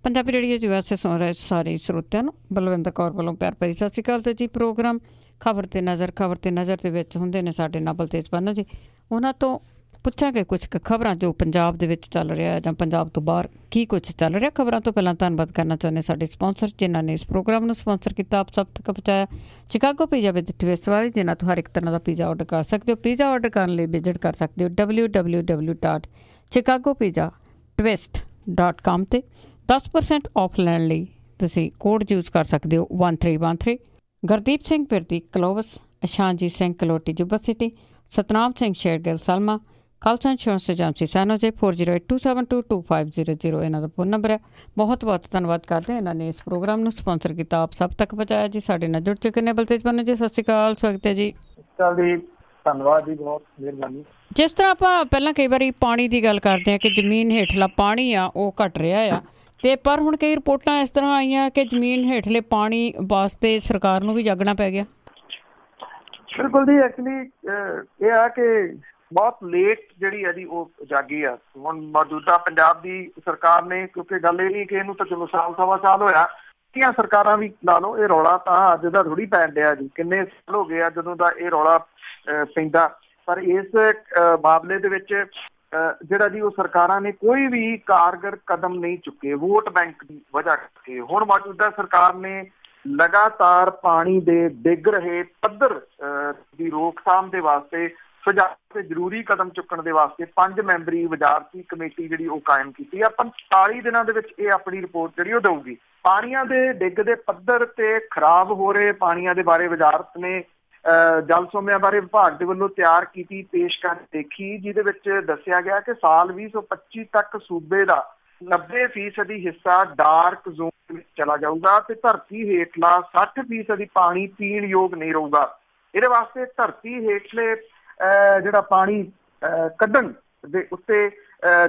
Punjabi radio ਜੀ ਵਾਸਤੇ ਸੁਣ ਰਹੇ ਸਾਰੇ ਸਰੋਤਿਆਂ ਨੂੰ ਬਲਵਿੰਦਰ ਕੌਰ ਵੱਲੋਂ ਪਿਆਰ ਭਰੀ ਸਤਿ ਸ਼੍ਰੀ ਅਕਾਲ। ਤੇ ਜੀ ਪ੍ਰੋਗਰਾਮ ਖਬਰ ਤੇ ਨਜ਼ਰ ਦੇ ਵਿੱਚ ਹੁੰਦੇ ਨੇ ਸਾਡੇ ਨਾਲ ਬਲਤੇਜ ਪੰਨੂ ਜੀ। ਉਹਨਾਂ ਤੋਂ ਪੁੱਛਾਂਗੇ ਕੁਛ ਕੁ ਖਬਰਾਂ ਜੋ ਪੰਜਾਬ ਦੇ ਵਿੱਚ ਚੱਲ ਰਿਹਾ ਜਾਂ ਪੰਜਾਬ ਤੋਂ ਬਾਹਰ ਕੀ ਕੁਛ ਚੱਲ ਰਿਹਾ। ਖਬਰਾਂ ਤੋਂ ਪਹਿਲਾਂ ਧੰਨਵਾਦ ਕਰਨਾ ਚਾਹੁੰਦੇ ਸਾਡੇ ਸਪਾਂਸਰ ਜਿਨ੍ਹਾਂ ਨੇ ਇਸ ਪ੍ਰੋਗਰਾਮ ਨੂੰ ਸਪਾਂਸਰ ਕੀਤਾ, ਆਪ ਸਭ ਤੱਕ ਪਹੁੰਚਾਇਆ। ਚਿਕਾਗੋ ਪੀਜ਼ਾ ਵਿਦ ਟਵਿਸਟ ਵਾਲੀ ਜਿਨ੍ਹਾਂ ਤੋਂ ਹਰ ਇੱਕ ਤਰ੍ਹਾਂ ਦਾ ਪੀਜ਼ਾ ਆਰਡਰ ਕਰ ਸਕਦੇ ਹੋ। ਪੀਜ਼ਾ ਆਰਡਰ ਕਰਨ ਲਈ ਵਿਜ਼ਿਟ ਕਰ ਸਕਦੇ ਹੋ www.chicagopizza.twist.com ਤੇ 10% ਔਫ ਲੈਣ ਲਈ ਤੁਸੀਂ ਕੋਡ ਯੂਜ਼ ਕਰ ਸਕਦੇ ਹੋ 1313। ਗੁਰਦੀਪ ਸਿੰਘ ਪਿਰਦੀ ਕਲੋਵਸ, ਅਸ਼ਾਨਜੀਤ ਸਿੰਘ ਕਲੋਟੀ ਜੁਬਾ ਸਿਟੀ, ਸਤਨਾਮ ਸਿੰਘ ਸ਼ੇਰਗਿੱਲ ਸਲਮਾ, ਖਾਲਸਾ ਇੰਸ਼ੋਰੈਂਸ ਏਜੰਸੀ ਸੈਨੋਜੇ 4082722500 ਇਹਨਾਂ ਦਾ ਫੋਨ ਨੰਬਰ ਹੈ। ਬਹੁਤ ਬਹੁਤ ਧੰਨਵਾਦ ਕਰਦੇ ਇਹਨਾਂ ਨੇ ਇਸ ਪ੍ਰੋਗਰਾਮ ਨੂੰ ਸਪਾਂਸਰ ਕੀਤਾ, ਆਪ ਸਭ ਤੱਕ ਪਹੁੰਚਾਇਆ ਜੀ। ਸਾਡੇ ਨਾਲ ਜੁੜ ਚੁੱਕੇ ਨੇ ਬਲਤੇਜ ਪੰਨੂ ਜੀ, ਸਤਿ ਸ਼੍ਰੀ ਅਕਾਲ, ਸਵਾਗਤ ਹੈ ਜੀ। ਧੰਨਵਾਦ ਜੀ, ਬਹੁਤ ਮਿਹਰਬਾਨੀ। ਜਿਸ ਤਰ੍ਹਾਂ ਆਪਾਂ ਪਹਿਲਾਂ ਕਈ ਵਾਰੀ ਪਾਣੀ ਦੀ ਗੱਲ ਕਰਦੇ ਹਾਂ ਕਿ ਜ਼ਮੀਨ ਹੇਠਲਾ ਪਾਣੀ ਆ ਉਹ ਘਟ ਰਿਹਾ ਆ, ਤੇ ਪਰ ਹੁਣ ਕਈ ਰਿਪੋਰਟਾਂ ਇਸ ਤਰ੍ਹਾਂ ਆਈਆਂ ਕਿ ਜ਼ਮੀਨ ਹੇਠਲੇ ਪਾਣੀ ਵਾਸਤੇ ਸਰਕਾਰ ਨੂੰ ਵੀ ਜਾਗਣਾ ਪੈ ਗਿਆ। ਬਿਲਕੁਲ ਜੀ, ਐਕਚੁਅਲੀ ਇਹ ਆ ਕਿ ਬਹੁਤ ਲੇਟ ਜਿਹੜੀ ਹੈ ਜੀ ਉਹ ਜਾਗੀ ਆ। ਹੁਣ ਮੌਜੂਦਾ ਪੰਜਾਬ ਦੀ ਸਰਕਾਰ ਨੇ, ਕਿਉਂਕਿ ਗੱਲ ਇਹ ਨਹੀਂ ਕਿ ਇਹਨੂੰ ਤਾਂ ਚਲੋ ਸਵਾ ਸਾਲ ਹੋਇਆ, ਕਿੰਨੀਆਂ ਸਰਕਾਰਾਂ ਵੀ ਲਾ ਲਓ, ਇਹ ਰੌਲਾ ਤਾਂ ਅੱਜ ਦਾ ਥੋੜ੍ਹੀ ਪੈਣ ਡਿਆ ਜੀ। ਕਿੰਨੇ ਸਾਲ ਹੋ ਗਏ ਆ ਜਦੋਂ ਦਾ ਇਹ ਰੌਲਾ ਪੈਂਦਾ, ਪਰ ਇਸ ਮਾਮਲੇ ਦੇ ਵਿੱਚ ਜਿਹੜਾ ਜੀ ਉਹ ਸਰਕਾਰਾਂ ਨੇ ਕੋਈ ਵੀ ਕਾਰਗਰ ਕਦਮ ਨਹੀਂ ਚੁੱਕੇ ਵੋਟ ਬੈਂਕ ਦੀ ਵਜ੍ਹਾ ਕਰਕੇ। ਹੁਣ ਮੌਜੂਦਾ ਸਰਕਾਰ ਨੇ ਲਗਾਤਾਰ ਪਾਣੀ ਦੇ ਡਿੱਗ ਰਹੇ ਪੱਧਰ ਦੀ ਰੋਕਥਾਮ ਦੇ ਵਾਸਤੇ ਸੁਝਾਅ ਤੇ ਜ਼ਰੂਰੀ ਕਦਮ ਚੁੱਕਣ ਦੇ ਵਾਸਤੇ 5 ਮੈਂਬਰੀ ਵਜ਼ਾਰਤੀ ਕਮੇਟੀ ਜਿਹੜੀ ਉਹ ਕਾਇਮ ਕੀਤੀ ਆ। 45 ਦਿਨਾਂ ਦੇ ਵਿੱਚ ਇਹ ਆਪਣੀ ਰਿਪੋਰਟ ਜਿਹੜੀ ਉਹ ਦੇਊਗੀ। ਪਾਣੀਆਂ ਦੇ ਡਿੱਗ ਦੇ ਪੱਧਰ ਤੇ ਖਰਾਬ ਹੋ ਰਹੇ ਪਾਣੀਆਂ ਦੇ ਬਾਰੇ ਵਜ਼ਾਰਤ ਨੇ ਜਲ ਸੋਮਿਆਂ ਬਾਰੇ ਵਿਭਾਗ ਦੇ ਵੱਲੋਂ ਤਿਆਰ ਕੀਤੀ ਪੇਸ਼ਕਸ਼ ਦੇਖੀ, ਜਿਹਦੇ ਵਿੱਚ ਦੱਸਿਆ ਗਿਆ ਕਿ ਸਾਲ 2025 ਤੱਕ ਸੂਬੇ ਦਾ 90% ਹਿੱਸਾ ਡਾਰਕ ਜ਼ੋਨ ਵਿੱਚ ਚਲਾ ਜਾਊਗਾ ਤੇ ਧਰਤੀ ਹੇਠਲਾ 60% ਪਾਣੀ ਪੀਣ ਯੋਗ ਨਹੀਂ ਰਹੂਗਾ। ਇਹਦੇ ਵਾਸਤੇ ਧਰਤੀ ਹੇਠਲੇ ਜਿਹੜਾ ਪਾਣੀ ਕੱਢਣ ਦੇ ਉੱਤੇ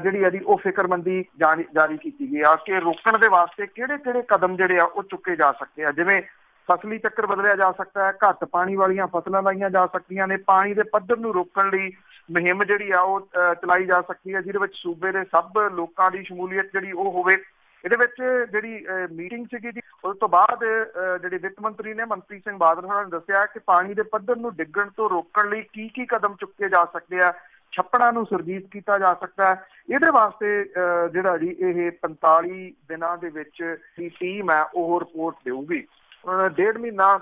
ਜਿਹੜੀ ਹੈ ਉਹ ਫਿਕਰਮੰਦੀ ਜਾਰੀ ਕੀਤੀ ਗਈ ਆ ਕਿ ਰੋਕਣ ਦੇ ਵਾਸਤੇ ਕਿਹੜੇ ਕਦਮ ਜਿਹੜੇ ਆ ਉਹ ਚੁੱਕੇ ਜਾ ਸਕਦੇ ਆ। ਜਿਵੇਂ ਫਸਲੀ ਚੱਕਰ ਬਦਲਿਆ ਜਾ ਸਕਦਾ ਹੈ, ਘੱਟ ਪਾਣੀ ਵਾਲੀਆਂ ਫਸਲਾਂ ਲਾਈਆਂ ਜਾ ਸਕਦੀਆਂ ਨੇ, ਪਾਣੀ ਦੇ ਪੱਧਰ ਨੂੰ ਰੋਕਣ ਲਈ ਮੁਹਿੰਮ ਜਿਹੜੀ ਆ ਉਹ ਚਲਾਈ ਜਾ ਸਕਦੀ ਹੈ, ਜਿਹਦੇ ਵਿੱਚ ਸੂਬੇ ਦੇ ਸਭ ਲੋਕਾਂ ਦੀ ਸ਼ਮੂਲੀਅਤ ਜਿਹੜੀ ਉਹ ਹੋਵੇ। ਇਹਦੇ ਵਿੱਚ ਜਿਹੜੀ ਮੀਟਿੰਗ ਸੀਗੀ ਜੀ, ਉਸ ਤੋਂ ਬਾਅਦ ਜਿਹੜੇ ਵਿੱਤ ਮੰਤਰੀ ਨੇ ਮਨਪ੍ਰੀਤ ਸਿੰਘ ਬਾਦਲ ਹੋਰਾਂ ਨੇ ਦੱਸਿਆ ਕਿ ਪਾਣੀ ਦੇ ਪੱਧਰ ਨੂੰ ਡਿੱਗਣ ਤੋਂ ਰੋਕਣ ਲਈ ਕੀ ਕਦਮ ਚੁੱਕੇ ਜਾ ਸਕਦੇ ਆ, ਛੱਪੜਾਂ ਨੂੰ ਸੁਰਜੀਤ ਕੀਤਾ ਜਾ ਸਕਦਾ ਹੈ। ਇਹਦੇ ਵਾਸਤੇ ਜਿਹੜਾ ਜੀ ਇਹ 45 ਦਿਨਾਂ ਦੇ ਵਿੱਚ ਦੀ ਟੀਮ ਹੈ ਉਹ ਰਿਪੋਰਟ ਦੇਊਗੀ। 1.5 ਮਹੀਨਾ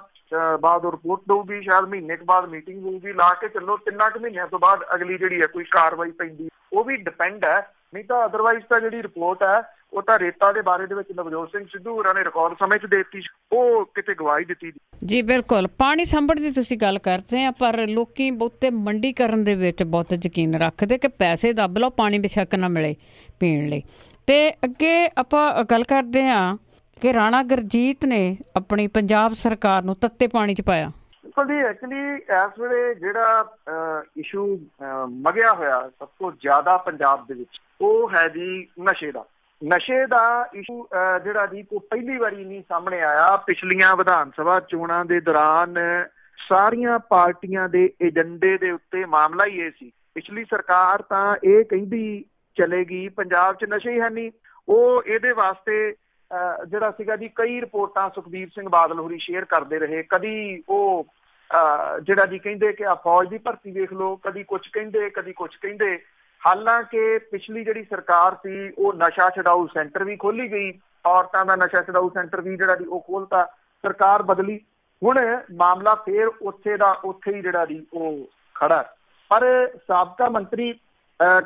ਬਾਅਦ ਉਹ ਰਿਪੋਰਟ ਦਊਗੀ, ਸ਼ਾਇਦ ਮਹੀਨੇ ਕੁ ਬਾਅਦ ਮੀਟਿੰਗ ਹੋਊਗੀ। ਲਾ ਕੇ ਚੱਲੋ 3 ਕੁ ਮਹੀਨਿਆਂ ਤੋਂ ਬਾਅਦ ਅਗਲੀ ਜਿਹੜੀ ਹੈ ਕੋਈ ਕਾਰਵਾਈ ਪੈਂਦੀ, ਉਹ ਵੀ ਡਿਪੈਂਡ ਹੈ। ਨਹੀਂ ਤਾਂ ਅਦਰਵਾਈਜ਼ ਤਾਂ ਜਿਹੜੀ ਰਿਪੋਰਟ ਹੈ ਉਹ ਤਾਂ ਰੇਤਾ ਦੇ ਬਾਰੇ ਦੇ ਵਿੱਚ ਨਵਜੋਤ ਸਿੰਘ ਸਿੱਧੂ ਹੋਰਾਂ ਨੇ ਰਿਕਾਰਡ ਸਮੇਂ 'ਚ ਦੇ ਦਿੱਤੀ, ਉਹ ਕਿਤੇ ਗਵਾਹੀ ਦਿੱਤੀ ਜੀ। ਬਿਲਕੁਲ, ਪਾਣੀ ਸਾਂਭਣ ਦੀ ਤੁਸੀਂ ਗੱਲ ਕਰਦੇ ਆ, ਪਰ ਲੋਕੀ ਬਹੁਤੇ ਮੰਡੀਕਰਨ ਦੇ ਵਿੱਚ ਬਹੁਤ ਯਕੀਨ ਰੱਖਦੇ ਕਿ ਪੈਸੇ ਦੱਬ ਲਓ, ਪਾਣੀ ਬੇਸ਼ੱਕ ਨਾ ਮਿਲੇ ਪੀਣ ਲਈ। ਤੇ ਅੱਗੇ ਆਪਾਂ ਗੱਲ ਕਰਦੇ ਹਾਂ ਕਿ ਰਾਣਾ ਗੁਰਜੀਤ ਨੇ ਆਪਣੀ ਪੰਜਾਬ ਸਰਕਾਰ ਨੂੰ ਤੱਤੇ ਪਾਣੀ 'ਚ ਪਾਇਆ। ਐਕਚੁਅਲੀ ਇਸ ਵੇਲੇ ਜਿਹੜਾ ਇਸ਼ੂ ਮਗਿਆ ਹੋਇਆ ਸਭ ਤੋਂ ਜ਼ਿਆਦਾ ਪੰਜਾਬ ਦੇ ਵਿੱਚ ਉਹ ਹੈ ਜੀ ਨਸ਼ੇ ਦਾ ਇਸ਼ੂ, ਜਿਹੜਾ ਜੀ ਕੋਈ ਪਹਿਲੀ ਵਾਰੀ ਨਹੀਂ ਸਾਹਮਣੇ ਆਇਆ। ਪਿਛਲੀਆਂ ਵਿਧਾਨ ਸਭਾ ਚੋਣਾਂ ਦੇ ਦੌਰਾਨ ਸਾਰੀਆਂ ਪਾਰਟੀਆਂ ਦੇ ਏਜੰਡੇ ਦੇ ਉੱਤੇ ਮਾਮਲਾ ਹੀ ਇਹ ਸੀ। ਪਿਛਲੀ ਸਰਕਾਰ ਤਾਂ ਇਹ ਕਹਿੰਦੀ ਚਲੇਗੀ ਪੰਜਾਬ 'ਚ ਨਸ਼ੇ ਹੀ ਹੈ ਨਹੀਂ। ਉਹ ਇਹਦੇ ਵਾਸਤੇ ਜਿਹੜਾ ਸੀਗਾ ਜੀ ਕਈ ਰਿਪੋਰਟਾਂ ਸੁਖਬੀਰ ਸਿੰਘ ਬਾਦਲ ਹੋਰੀ ਸ਼ੇਅਰ ਕਰਦੇ ਰਹੇ। ਕਦੀ ਉਹ ਜਿਹੜਾ ਜੀ ਕਹਿੰਦੇ ਕਿ ਆ ਫੌਜ ਦੀ ਭਰਤੀ ਵੇਖ ਲਓ, ਕਦੀ ਕੁਛ ਕਹਿੰਦੇ। ਹਾਲਾਂਕਿ ਪਿਛਲੀ ਜਿਹੜੀ ਸਰਕਾਰ ਸੀ ਉਹ ਨਸ਼ਾ ਛਡਾਊ ਸੈਂਟਰ ਵੀ ਖੋਲੀ ਗਈ, ਔਰਤਾਂ ਦਾ ਨਸ਼ਾ ਛਡਾਊ ਸੈਂਟਰ ਵੀ ਜਿਹੜਾ ਜੀ ਉਹ ਖੋਲ੍ਹਤਾ। ਸਰਕਾਰ ਬਦਲੀ, ਹੁਣ ਮਾਮਲਾ ਫੇਰ ਉੱਥੇ ਹੀ ਜਿਹੜਾ ਜੀ ਉਹ ਖੜਾ। ਪਰ ਸਾਬਕਾ ਮੰਤਰੀ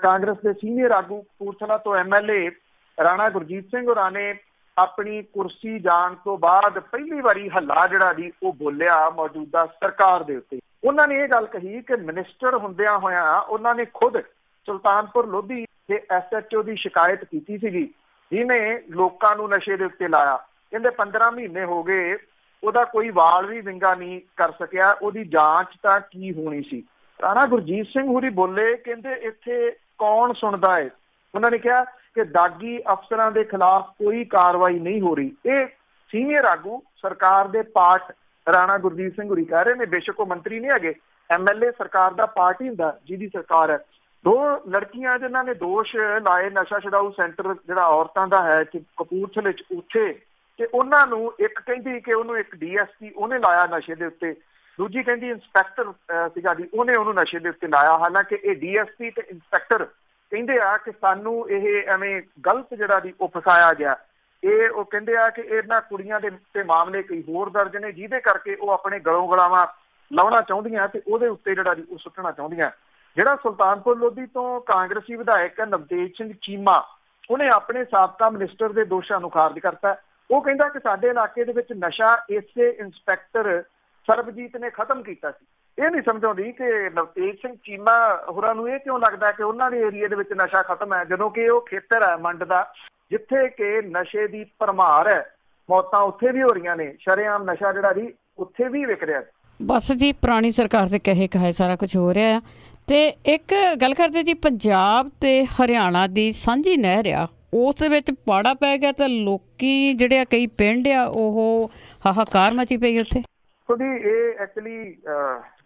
ਕਾਂਗਰਸ ਦੇ ਸੀਨੀਅਰ ਆਗੂ ਕਪੂਰਥਲਾ ਤੋਂ MLA ਰਾਣਾ ਗੁਰਜੀਤ ਸਿੰਘ ਹੋਰਾਂ ਨੇ ਆਪਣੀ ਕੁਰਸੀ ਜਾਣ ਤੋਂ ਬਾਅਦ ਪਹਿਲੀ ਵਾਰੀ ਹੱਲਾ ਜਿਹੜਾ ਜੀ ਉਹ ਬੋਲਿਆ ਮੌਜੂਦਾ ਸਰਕਾਰ ਦੇ ਉੱਤੇ। ਉਹਨਾਂ ਨੇ ਇਹ ਗੱਲ ਕਹੀ ਕਿ ਮਿਨਿਸਟਰ ਹੁੰਦਿਆਂ ਹੋਇਆਂ ਉਹਨਾਂ ਨੇ ਖੁਦ ਸੁਲਤਾਨਪੁਰ ਲੋਧੀ ਦੇ SHO ਦੀ ਸ਼ਿਕਾਇਤ ਕੀਤੀ ਸੀਗੀ, ਜਿਹਨੇ ਲੋਕਾਂ ਨੂੰ ਨਸ਼ੇ ਦੇ ਉੱਤੇ ਲਾਇਆ। ਕਹਿੰਦੇ 15 ਮਹੀਨੇ ਹੋ ਗਏ, ਉਹਦਾ ਕੋਈ ਵਾਲ ਵੀ ਵਿੰਗਾ ਨਹੀਂ ਕਰ ਸਕਿਆ, ਉਹਦੀ ਜਾਂਚ ਤਾਂ ਕੀ ਹੋਣੀ ਸੀ। ਰਾਣਾ ਗੁਰਜੀਤ ਸਿੰਘ ਹੋਰੀ ਬੋਲੇ, ਕਹਿੰਦੇ ਇੱਥੇ ਕੌਣ ਸੁਣਦਾ ਹੈ। ਉਹਨਾਂ ਨੇ ਕਿਹਾ ਕਿ ਦਾਗੀ ਅਫਸਰਾਂ ਦੇ ਖਿਲਾਫ ਕੋਈ ਕਾਰਵਾਈ ਨਹੀਂ ਹੋ ਰਹੀ। ਇਹ ਸੀਨੀਅਰ ਆਗੂ ਸਰਕਾਰ ਦੇ ਪਾਰਟ ਰਾਣਾ ਗੁਰਜੀਤ ਸਿੰਘ ਹੋਰੀ ਕਹਿ ਰਹੇ ਨੇ। ਬੇਸ਼ੱਕ ਉਹ ਮੰਤਰੀ ਨਹੀਂ ਹੈਗੇ, MLA ਸਰਕਾਰ ਦਾ ਪਾਰਟ ਹੀ ਹੁੰਦਾ ਜਿਹਦੀ ਸਰਕਾਰ ਹੈ। 2 ਲੜਕੀਆਂ ਜਿਨ੍ਹਾਂ ਨੇ ਦੋਸ਼ ਲਾਏ ਨਸ਼ਾ ਛਡਾਊ ਸੈਂਟਰ ਜਿਹੜਾ ਔਰਤਾਂ ਦਾ ਹੈ ਕਪੂਰਥਲੇ 'ਚ, ਉੱਥੇ ਤੇ ਉਹਨਾਂ ਨੂੰ ਇੱਕ ਕਹਿੰਦੀ ਕਿ ਉਹਨੂੰ ਇੱਕ DSP ਉਹਨੇ ਲਾਇਆ ਨਸ਼ੇ ਦੇ ਉੱਤੇ, ਦੂਜੀ ਕਹਿੰਦੀ ਇੰਸਪੈਕਟਰ ਸੀਗਾ ਜੀ ਉਹਨੇ ਉਹਨੂੰ ਨਸ਼ੇ ਦੇ ਉੱਤੇ ਲਾਇਆ। ਹਾਲਾਂਕਿ ਇਹ DSP ਤੇ ਇੰਸਪੈਕਟਰ ਕਹਿੰਦੇ ਆ ਕਿ ਸਾਨੂੰ ਇਹ ਐਵੇਂ ਗਲਤ ਜਿਹੜਾ ਜੀ ਉਹ ਫਸਾਇਆ ਗਿਆ। ਇਹ ਉਹ ਕਹਿੰਦੇ ਆ ਕਿ ਇਹਨਾਂ ਕੁੜੀਆਂ ਦੇ ਉੱਤੇ ਮਾਮਲੇ ਕਈ ਹੋਰ ਦਰਜ ਨੇ ਜਿਹਦੇ ਕਰਕੇ ਉਹ ਆਪਣੇ ਗਲੋਂ ਗਲਾਵਾਂ ਲਾਉਣਾ ਚਾਹੁੰਦੀਆਂ ਤੇ ਉਹਦੇ ਉੱਤੇ ਜਿਹੜਾ ਜੀ ਉਹ ਸੁੱਟਣਾ ਚਾਹੁੰਦੀਆਂ। ਜਿਹੜਾ ਸੁਲਤਾਨਪੁਰ ਲੋਧੀ ਤੋਂ ਕਾਂਗਰਸੀ ਵਿਧਾਇਕ ਨਵਤੇਜ ਸਿੰਘ ਚੀਮਾ, ਉਹਨੇ ਆਪਣੇ ਸਾਬਕਾ ਮਿਨਿਸਟਰ ਦੇ ਦੋਸ਼ਾਂ ਨੂੰ ਖਾਰਜ ਕਰਤਾ। ਉਹ ਕਹਿੰਦਾ ਕਿ ਸਾਡੇ ਇਲਾਕੇ ਦੇ ਵਿੱਚ ਨਸ਼ਾ ਇਸੇ ਇੰਸਪੈਕਟਰ ਸਰਬਜੀਤ ਨੇ ਖਤਮ ਕੀਤਾ ਸੀ। ਇਹ ਨਹੀਂ ਸਮਝ ਆਉਂਦੀ ਕਿ ਨਵਤੇਜ ਸਿੰਘ ਚੀਮਾ ਹੋਰਾਂ ਨੂੰ ਇਹ ਕਿਉਂ ਲੱਗਦਾ ਕਿ ਉਹਨਾਂ ਦੇ ਏਰੀਏ ਦੇ ਵਿੱਚ ਨਸ਼ਾ ਖਤਮ ਹੈ, ਜਦੋਂ ਕਿ ਉਹ ਖੇਤਰ ਹੈ ਮੰਡ ਦਾ ਜਿੱਥੇ ਕਿ ਨਸ਼ੇ ਦੀ ਭਰਮਾਰ ਹੈ। ਮੌਤਾਂ ਉੱਥੇ ਵੀ ਹੋ ਰਹੀਆਂ ਨੇ, ਸ਼ਰੇਆਮ ਨਸ਼ਾ ਜਿਹੜਾ ਜੀ ਉੱਥੇ ਵੀ ਵਿਕ ਰਿਹਾ। ਬਸ ਜੀ ਪੁਰਾਣੀ ਸਰਕਾਰ ਦੇ ਕਹੇ ਕਹਾਏ ਸਾਰਾ ਕੁਝ ਹੋ ਰਿਹਾ ਆ। ਤੇ ਇੱਕ ਗੱਲ ਕਰਦੇ ਜੀ, ਪੰਜਾਬ ਤੇ ਹਰਿਆਣਾ ਦੀ ਸਾਂਝੀ ਨਹਿਰ ਆ, ਉਸ ਦੇ ਵਿੱਚ ਪਾੜਾ ਪੈ ਗਿਆ ਤਾਂ ਲੋਕੀ ਜਿਹੜੇ ਆ ਕਈ ਪਿੰਡ ਆ ਉਹ ਹਾਹਾਕਾਰ ਮਚੀ ਪਈ ਉੱਥੇ। ਜੀ ਇਹ ਐਕਚੁਅਲੀ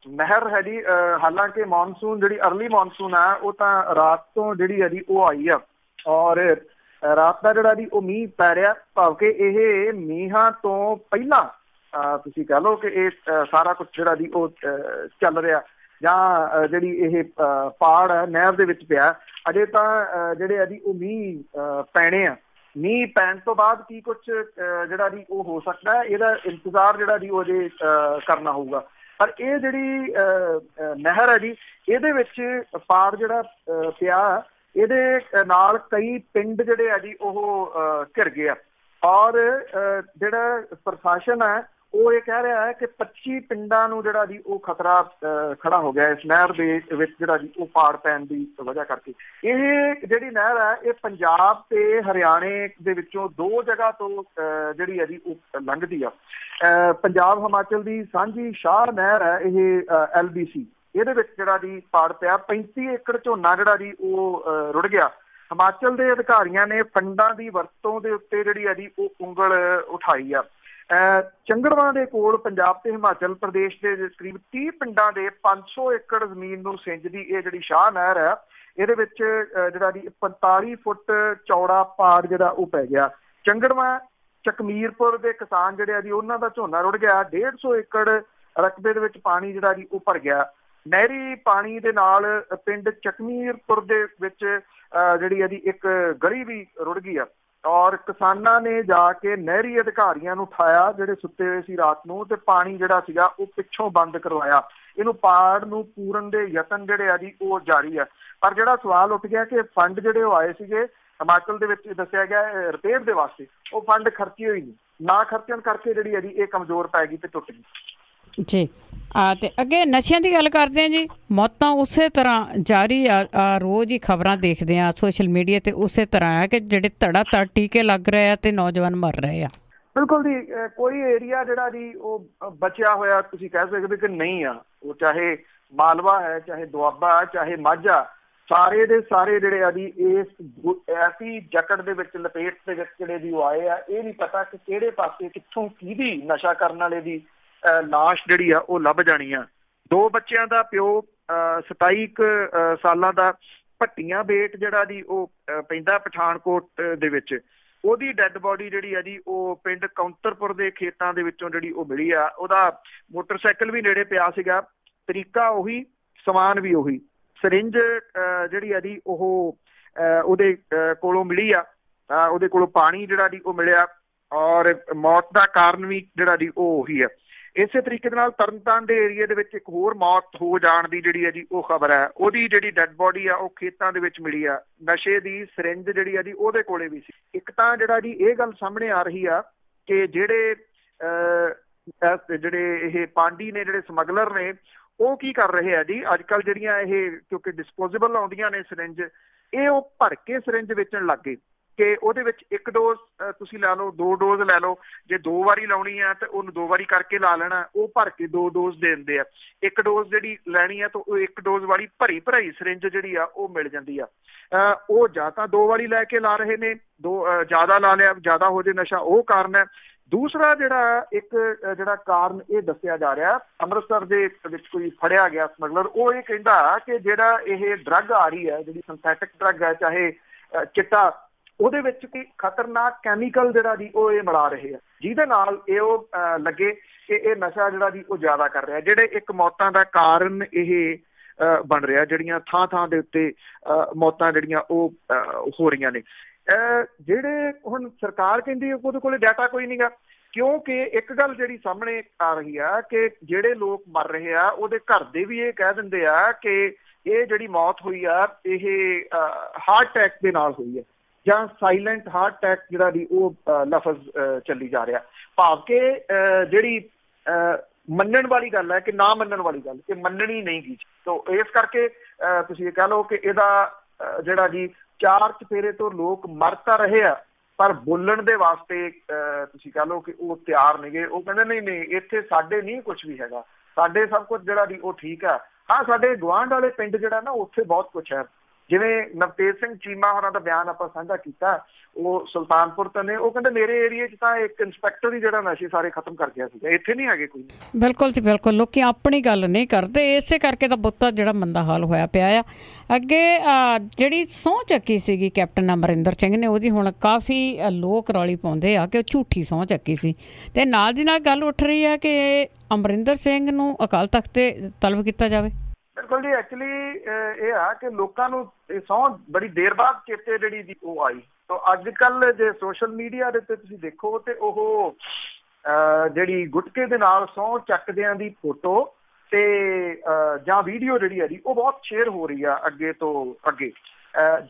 ਨਹਿਰ ਹੈ ਜੀ, ਹਾਲਾਂਕਿ ਮੌਨਸੂਨ ਜਿਹੜੀ ਅਰਲੀ ਮੌਨਸੂਨ ਆ ਉਹ ਤਾਂ ਰਾਤ ਤੋਂ ਜਿਹੜੀ ਹੈ ਜੀ ਉਹ ਆਈ ਆ, ਔਰ ਰਾਤ ਦਾ ਜਿਹੜਾ ਜੀ ਉਹ ਮੀਂਹ ਪੈ ਰਿਹਾ, ਭਾਵ ਕਿ ਇਹ ਮੀਂਹਾਂ ਤੋਂ ਪਹਿਲਾਂ ਤੁਸੀਂ ਕਹਿ ਲਓ ਕਿ ਇਹ ਸਾਰਾ ਕੁਛ ਜਿਹੜਾ ਜੀ ਉਹ ਚੱਲ ਰਿਹਾ, ਜਾਂ ਜਿਹੜੀ ਇਹ ਪਾੜ ਹੈ ਨਹਿਰ ਦੇ ਵਿੱਚ ਪਿਆ। ਅਜੇ ਤਾਂ ਜਿਹੜੇ ਆ ਜੀ ਉਹ ਮੀਂਹ ਪੈਣੇ ਆ, ਮੀਂਹ ਪੈਣ ਤੋਂ ਬਾਅਦ ਕੀ ਕੁਛ ਜਿਹੜਾ ਜੀ ਉਹ ਹੋ ਸਕਦਾ ਹੈ, ਇਹਦਾ ਇੰਤਜ਼ਾਰ ਜਿਹੜਾ ਜੀ ਉਹ ਅਜੇ ਕਰਨਾ ਹੋਊਗਾ। ਪਰ ਇਹ ਜਿਹੜੀ ਨਹਿਰ ਹੈ ਜੀ ਇਹਦੇ ਵਿੱਚ ਪਾੜ ਜਿਹੜਾ ਪਿਆ, ਇਹਦੇ ਨਾਲ ਕਈ ਪਿੰਡ ਜਿਹੜੇ ਆ ਜੀ ਉਹ ਘਿਰ ਗਏ ਆ, ਔਰ ਜਿਹੜਾ ਪ੍ਰਸ਼ਾਸਨ ਹੈ ਉਹ ਇਹ ਕਹਿ ਰਿਹਾ ਹੈ ਕਿ 25 ਪਿੰਡਾਂ ਨੂੰ ਜਿਹੜਾ ਜੀ ਉਹ ਖਤਰਾ ਖੜਾ ਹੋ ਗਿਆ ਇਸ ਨਹਿਰ ਦੇ ਵਿੱਚ ਜਿਹੜਾ ਜੀ ਉਹ ਪਾੜ ਪੈਣ ਦੀ ਵਜ੍ਹਾ ਕਰਕੇ। ਇਹ ਜਿਹੜੀ ਨਹਿਰ ਹੈ ਇਹ ਪੰਜਾਬ ਤੇ ਹਰਿਆਣੇ ਦੇ ਵਿੱਚੋਂ 2 ਜਗ੍ਹਾ ਤੋਂ ਜਿਹੜੀ ਹੈ ਜੀ ਉਹ ਲੰਘਦੀ ਆ। ਪੰਜਾਬ ਹਿਮਾਚਲ ਦੀ ਸਾਂਝੀ ਸ਼ਾਹ ਨਹਿਰ ਹੈ ਇਹ LBC, ਇਹਦੇ ਵਿੱਚ ਜਿਹੜਾ ਜੀ ਪਾੜ ਪਿਆ। 35 ਏਕੜ ਝੋਨਾ ਜਿਹੜਾ ਜੀ ਉਹ ਰੁੜ ਗਿਆ। ਹਿਮਾਚਲ ਦੇ ਅਧਿਕਾਰੀਆਂ ਨੇ ਫੰਡਾਂ ਦੀ ਵਰਤੋਂ ਦੇ ਉੱਤੇ ਜਿਹੜੀ ਹੈ ਜੀ ਉਹ ਉਂਗਲ ਉਠਾਈ ਆ। ਚੰਗੜਵਾਂ ਦੇ ਕੋਲ ਪੰਜਾਬ ਤੇ ਹਿਮਾਚਲ ਪ੍ਰਦੇਸ਼ ਦੇ ਕਰੀਬ 30 ਪਿੰਡਾਂ ਦੇ 500 ਏਕੜ ਜ਼ਮੀਨ ਨੂੰ ਸਿੰਜਦੀ ਇਹ ਜਿਹੜੀ ਸ਼ਾਹ ਨਹਿਰ ਹੈ, ਇਹਦੇ ਵਿੱਚ ਜਿਹੜਾ ਜੀ 45 ਫੁੱਟ ਚੌੜਾ ਪਾੜ ਜਿਹੜਾ ਉਹ ਪੈ ਗਿਆ। ਚੰਗੜਵਾਂ ਚਕਮੀਰਪੁਰ ਦੇ ਕਿਸਾਨ ਜਿਹੜੇ ਆ ਜੀ ਉਹਨਾਂ ਦਾ ਝੋਨਾ ਰੁੜ ਗਿਆ। 150 ਏਕੜ ਰਕਬੇ ਦੇ ਵਿੱਚ ਪਾਣੀ ਜਿਹੜਾ ਜੀ ਉਹ ਭਰ ਗਿਆ। ਨਹਿਰੀ ਪਾਣੀ ਦੇ ਨਾਲ ਪਿੰਡ ਚਕਮੀਰਪੁਰ ਦੇ ਵਿੱਚ ਜਿਹੜੀ ਆ ਜੀ ਇੱਕ ਗਲੀ ਵੀ ਰੁੜ ਗਈ ਆ, ਔਰ ਕਿਸਾਨਾਂ ਨੇ ਜਾ ਕੇ ਨਹਿਰੀ ਅਧਿਕਾਰੀਆਂ ਨੂੰ ਉਠਾਇਆ ਜਿਹੜੇ ਸੁੱਤੇ ਹੋਏ ਸੀ ਰਾਤ ਨੂੰ, ਤੇ ਪਾਣੀ ਜਿਹੜਾ ਸੀਗਾ ਉਹ ਪਿੱਛੋਂ ਬੰਦ ਕਰਵਾਇਆ। ਇਹਨੂੰ ਪਾੜ ਨੂੰ ਪੂਰਨ ਦੇ ਯਤਨ ਜਿਹੜੇ ਆ ਜੀ ਉਹ ਜਾਰੀ ਆ। ਪਰ ਜਿਹੜਾ ਸਵਾਲ ਉੱਠ ਗਿਆ ਕਿ ਫੰਡ ਜਿਹੜੇ ਉਹ ਆਏ ਸੀਗੇ ਹਿਮਾਚਲ ਦੇ ਵਿੱਚ ਦੱਸਿਆ ਗਿਆ ਰਿਪੇਅਰ ਦੇ ਵਾਸਤੇ, ਉਹ ਫੰਡ ਖਰਚੇ ਹੋਈ ਨਹੀਂ, ਨਾ ਖਰਚਣ ਕਰਕੇ ਜਿਹੜੀ ਹੈ ਜੀ ਇਹ ਕਮਜ਼ੋਰ ਪੈ ਗਈ ਤੇ ਟੁੱਟ ਗਈ ਜੀ। ਤੇ ਅੱਗੇ ਨਸ਼ਿਆਂ ਦੀ ਗੱਲ ਕਰਦੇ ਹਾਂ ਜੀ, ਮੌਤਾਂ ਉਸੇ ਤਰ੍ਹਾਂ ਜਾਰੀ ਆ, ਰੋਜ਼ ਹੀ ਖਬਰਾਂ ਦੇਖਦੇ ਆ ਸੋਸ਼ਲ ਮੀਡੀਆ ਤੇ, ਉਸੇ ਤਰ੍ਹਾਂ ਹੈ ਕਿ ਜਿਹੜੇ ਧੜਾ ਧੜ ਟੀਕੇ ਲੱਗ ਰਹੇ ਆ ਤੇ ਨੌਜਵਾਨ ਮਰ ਰਹੇ ਆ। ਬਿਲਕੁਲ ਜੀ, ਕੋਈ ਏਰੀਆ ਜਿਹੜਾ ਜੀ ਉਹ ਬਚਿਆ ਹੋਇਆ ਤੁਸੀਂ ਕਹਿ ਸਕਦੇ ਕਿ ਨਹੀਂ ਆ, ਉਹ ਚਾਹੇ ਮਾਲਵਾ ਹੈ, ਚਾਹੇ ਦੁਆਬਾ ਹੈ, ਚਾਹੇ ਮਾਝਾ, ਸਾਰੇ ਦੇ ਸਾਰੇ ਜਿਹੜੇ ਆ ਜੀ ਇਸ ਐਸੀ ਜਕੜ ਦੇ ਵਿੱਚ ਲਪੇਟ ਦੇ ਵਿੱਚ ਜਿਹੜੇ ਜੀ ਉਹ ਆਏ ਆ। ਇਹ ਨਹੀਂ ਪਤਾ ਕਿ ਕਿਹੜੇ ਪਾਸੇ ਕਿੱਥੋਂ ਕਿਹਦੀ ਨਸ਼ਾ ਕਰਨ ਵਾਲੇ ਦੀ ਲਾਸ਼ ਜਿਹੜੀ ਆ ਉਹ ਲੱਭ ਜਾਣੀ ਆ। 2 ਬੱਚਿਆਂ ਦਾ ਪਿਓ 27 ਸਾਲਾਂ ਦਾ ਭੱਟੀਆਂ ਬੇਟ ਜਿਹੜਾ ਜੀ ਉਹ ਪੈਂਦਾ ਪਠਾਨਕੋਟ ਦੇ ਵਿੱਚ, ਉਹਦੀ ਡੈੱਡ ਬੋਡੀ ਜਿਹੜੀ ਆ ਜੀ ਉਹ ਪਿੰਡ ਕੌਂਤਰਪੁਰ ਦੇ ਖੇਤਾਂ ਦੇ ਵਿੱਚੋਂ ਜਿਹੜੀ ਉਹ ਮਿਲੀ ਆ। ਉਹਦਾ ਮੋਟਰਸਾਈਕਲ ਵੀ ਨੇੜੇ ਪਿਆ ਸੀਗਾ, ਤਰੀਕਾ ਉਹੀ, ਸਮਾਨ ਵੀ ਉਹੀ, ਸਰਿੰਜ ਜਿਹੜੀ ਆ ਜੀ ਉਹ ਉਹਦੇ ਕੋਲੋਂ ਮਿਲੀ ਆ, ਉਹਦੇ ਕੋਲੋਂ ਪਾਣੀ ਜਿਹੜਾ ਜੀ ਉਹ ਮਿਲਿਆ, ਔਰ ਮੌਤ ਦਾ ਕਾਰਨ ਵੀ ਜਿਹੜਾ ਜੀ ਉਹ ਉਹੀ ਆ। ਇਸੇ ਤਰੀਕੇ ਦੇ ਨਾਲ ਤਰਨਤਾਰਨ ਦੇ ਏਰੀਏ ਦੇ ਵਿੱਚ ਇੱਕ ਹੋਰ ਮੌਤ ਹੋ ਜਾਣ ਦੀ ਜਿਹੜੀ ਹੈ ਜੀ ਉਹ ਖਬਰ ਹੈ। ਉਹਦੀ ਜਿਹੜੀ ਡੈੱਡ ਬੋਡੀ ਆ ਉਹ ਖੇਤਾਂ ਦੇ ਵਿੱਚ ਮਿਲੀ ਆ। ਨਸ਼ੇ ਦੀ ਸਰਿੰਜ ਜਿਹੜੀ ਆ ਜੀ ਉਹਦੇ ਕੋਲੇ ਵੀ ਸੀ। ਇੱਕ ਤਾਂ ਜਿਹੜਾ ਜੀ ਇਹ ਗੱਲ ਸਾਹਮਣੇ ਆ ਰਹੀ ਆ ਕਿ ਜਿਹੜੇ ਇਹ ਪਾਂਡੀ ਨੇ, ਜਿਹੜੇ ਸਮਗਲਰ ਨੇ, ਉਹ ਕੀ ਕਰ ਰਹੇ ਆ ਜੀ ਅੱਜ ਕੱਲ੍ਹ ਜਿਹੜੀਆਂ ਇਹ ਕਿਉਂਕਿ ਡਿਸਪੋਜ਼ੇਬਲ ਆਉਂਦੀਆਂ ਨੇ ਸਰਿੰਜ, ਇਹ ਉਹ ਭਰ ਕੇ ਸਰਿੰਜ ਵੇਚਣ ਲੱਗ ਗਏ ਕਿ ਉਹਦੇ ਵਿੱਚ 1 ਡੋਜ਼ ਤੁਸੀਂ ਲੈ ਲਓ, 2 ਡੋਜ਼ ਲੈ ਲਓ, ਜੇ 2 ਵਾਰੀ ਲਾਉਣੀ ਆ ਤਾਂ ਉਹਨੂੰ 2 ਵਾਰੀ ਕਰਕੇ ਲਾ ਲੈਣਾ, ਉਹ ਭਰ ਕੇ 2 ਡੋਜ਼ ਦੇ ਦਿੰਦੇ ਆ। 1 ਡੋਜ਼ ਜਿਹੜੀ ਲੈਣੀ ਆ ਤਾਂ ਉਹ 1 ਡੋਜ਼ ਵਾਲੀ ਭਰੀ ਸਰਿੰਜ ਜਿਹੜੀ ਆ ਉਹ ਮਿਲ ਜਾਂਦੀ ਆ। ਉਹ ਜਾਂ ਤਾਂ 2 ਵਾਰੀ ਲੈ ਕੇ ਲਾ ਰਹੇ ਨੇ, ਜ਼ਿਆਦਾ ਲਾ ਲਿਆ, ਜ਼ਿਆਦਾ ਹੋ ਜੇ ਨਸ਼ਾ, ਉਹ ਕਾਰਨ ਹੈ, दूसरा एक कारण ये दसिया जा रहा, अमृतसर दे विच कोई फड़िया गया समगलर, वो ये कहता कि ये ड्रग आ रही है, जी सिंथैटिक ड्रग है, चाहे चिट्टा, ਉਹਦੇ ਵਿੱਚ ਕੋਈ ਖਤਰਨਾਕ ਕੈਮੀਕਲ ਜੀ ਉਹ ਇਹ ਮਿਲਾ ਰਹੇ ਆ, ਜਿਹਦੇ ਨਾਲ ਇਹ ਉਹ ਲੱਗੇ ਕਿ ਇਹ ਨਸ਼ਾ ਜੀ ਉਹ ਜ਼ਿਆਦਾ ਕਰ ਰਿਹਾ, ਜਿਹੜੇ ਇੱਕ ਮੌਤਾਂ ਦਾ ਕਾਰਨ ਇਹ ਬਣ ਰਿਹਾ, ਜਿਹੜੀਆਂ ਥਾਂ ਦੇ ਉੱਤੇ ਮੌਤਾਂ ਜਿਹੜੀਆਂ ਉਹ ਹੋ ਰਹੀਆਂ ਨੇ। ਜਿਹੜੇ ਹੁਣ ਸਰਕਾਰ ਕਹਿੰਦੀ ਉਹਦੇ ਕੋਲ ਡਾਟਾ ਕੋਈ ਨਹੀਂਗਾ, ਕਿਉਂਕਿ ਇੱਕ ਗੱਲ ਜਿਹੜੀ ਸਾਹਮਣੇ ਆ ਰਹੀ ਆ ਕਿ ਜਿਹੜੇ ਲੋਕ ਮਰ ਰਹੇ ਆ ਉਹਦੇ ਘਰ ਦੇ ਵੀ ਇਹ ਕਹਿ ਦਿੰਦੇ ਆ ਕਿ ਇਹ ਜਿਹੜੀ ਮੌਤ ਹੋਈ ਆ ਇਹ ਹਾਰਟ ਅਟੈਕ ਦੇ ਨਾਲ ਹੋਈ ਹੈ, ਜਾਂ ਸਾਇਲੈਂਟ ਹਾਰਟ ਅਟੈਕ ਜੀ ਉਹ ਲਫ਼ਜ਼ ਚੱਲੀ ਜਾ ਰਿਹਾ, ਭਾਵ ਕਿ ਜਿਹੜੀ ਮੰਨਣ ਵਾਲੀ ਗੱਲ ਹੈ ਕਿ ਨਾ ਮੰਨਣ ਵਾਲੀ ਗੱਲ ਕਿ ਮੰਨਣੀ ਨਹੀਂ ਗਈ। ਤੋ ਇਸ ਕਰਕੇ ਤੁਸੀਂ ਇਹ ਕਹਿ ਲਓ ਕਿ ਇਹਦਾ ਜੀ ਚਾਰ ਚਫੇਰੇ ਤੋਂ ਲੋਕ ਮਰ ਤਾਂ ਰਹੇ ਆ, ਪਰ ਬੋਲਣ ਦੇ ਵਾਸਤੇ ਤੁਸੀਂ ਕਹਿ ਲਓ ਕਿ ਉਹ ਤਿਆਰ ਨੇਗੇ। ਉਹ ਕਹਿੰਦੇ ਨਹੀਂ ਇੱਥੇ ਸਾਡੇ ਨਹੀਂ ਕੁਛ ਵੀ ਹੈਗਾ, ਸਾਡੇ ਸਭ ਕੁਝ ਜੀ ਉਹ ਠੀਕ ਆ। ਹਾਂ, ਸਾਡੇ ਗੁਆਂਢ ਵਾਲੇ ਪਿੰਡ ਨਾ ਉੱਥੇ ਬਹੁਤ ਕੁਛ ਹੈ, ਜਿਵੇਂ ਨਵਤੇਜ ਸਿੰਘ ਚੀਮਾ ਹੋਰਾਂ ਦਾ ਬਿਆਨ ਆਪਾਂ ਸਾਂਝਾ ਕੀਤਾ, ਉਹ ਸੁਲਤਾਨਪੁਰ ਤੋਂ ਨੇ, ਉਹ ਕਹਿੰਦੇ ਮੇਰੇ ਏਰੀਏ 'ਚ ਤਾਂ ਇੱਕ ਇੰਸਪੈਕਟਰ ਹੀ ਨਸ਼ੇ ਸਾਰੇ ਖਤਮ ਕਰ ਗਿਆ ਸੀਗਾ, ਇੱਥੇ ਨਹੀਂ ਹੈਗੇ ਕੋਈ। ਬਿਲਕੁਲ ਜੀ ਬਿਲਕੁਲ, ਲੋਕੀ ਆਪਣੀ ਗੱਲ ਨਹੀਂ ਕਰਦੇ, ਇਸੇ ਕਰਕੇ ਤਾਂ ਬਹੁਤਾ ਮੰਦਾ ਹਾਲ ਹੋਇਆ ਪਿਆ ਆ। ਅੱਗੇ ਜਿਹੜੀ ਸਹੁੰ ਚੱਕੀ ਸੀਗੀ ਕੈਪਟਨ ਅਮਰਿੰਦਰ ਸਿੰਘ ਨੇ, ਉਹਦੀ ਹੁਣ ਕਾਫੀ ਲੋਕ ਰੌਲੀ ਪਾਉਂਦੇ ਆ ਕਿ ਉਹ ਝੂਠੀ ਸਹੁੰ ਚੱਕੀ ਸੀ, ਤੇ ਨਾਲ ਦੀ ਨਾਲ ਗੱਲ ਉੱਠ ਰਹੀ ਹੈ ਕਿ ਅਮਰਿੰਦਰ ਸਿੰਘ ਨੂੰ ਅਕਾਲ ਤਖਤ ਤੇ ਤਲਬ ਕੀਤਾ ਜਾਵੇ। ਬਿਲਕੁਲ ਜੀ, ਐਕਚੁਅਲੀ ਇਹ ਆ ਕਿ ਲੋਕਾਂ ਨੂੰ ਇਹ ਸਹੁੰ ਬੜੀ ਦੇਰ ਬਾਅਦ ਚੇਤੇ ਜਿਹੜੀ ਉਹ ਆਈ। ਤੋ ਅੱਜ ਕੱਲ੍ਹ ਜੇ ਸੋਸ਼ਲ ਮੀਡੀਆ ਦੇ ਉੱਤੇ ਤੁਸੀਂ ਦੇਖੋ ਤੇ ਉਹ ਜਿਹੜੀ ਗੁਟਕੇ ਦੇ ਨਾਲ ਸਹੁੰ ਚੱਕਦਿਆਂ ਦੀ ਫੋਟੋ ਤੇ ਜਾਂ ਵੀਡੀਓ ਜਿਹੜੀ ਉਹ ਬਹੁਤ ਸ਼ੇਅਰ ਹੋ ਰਹੀ ਆ ਅੱਗੇ ਤੋਂ ਅੱਗੇ,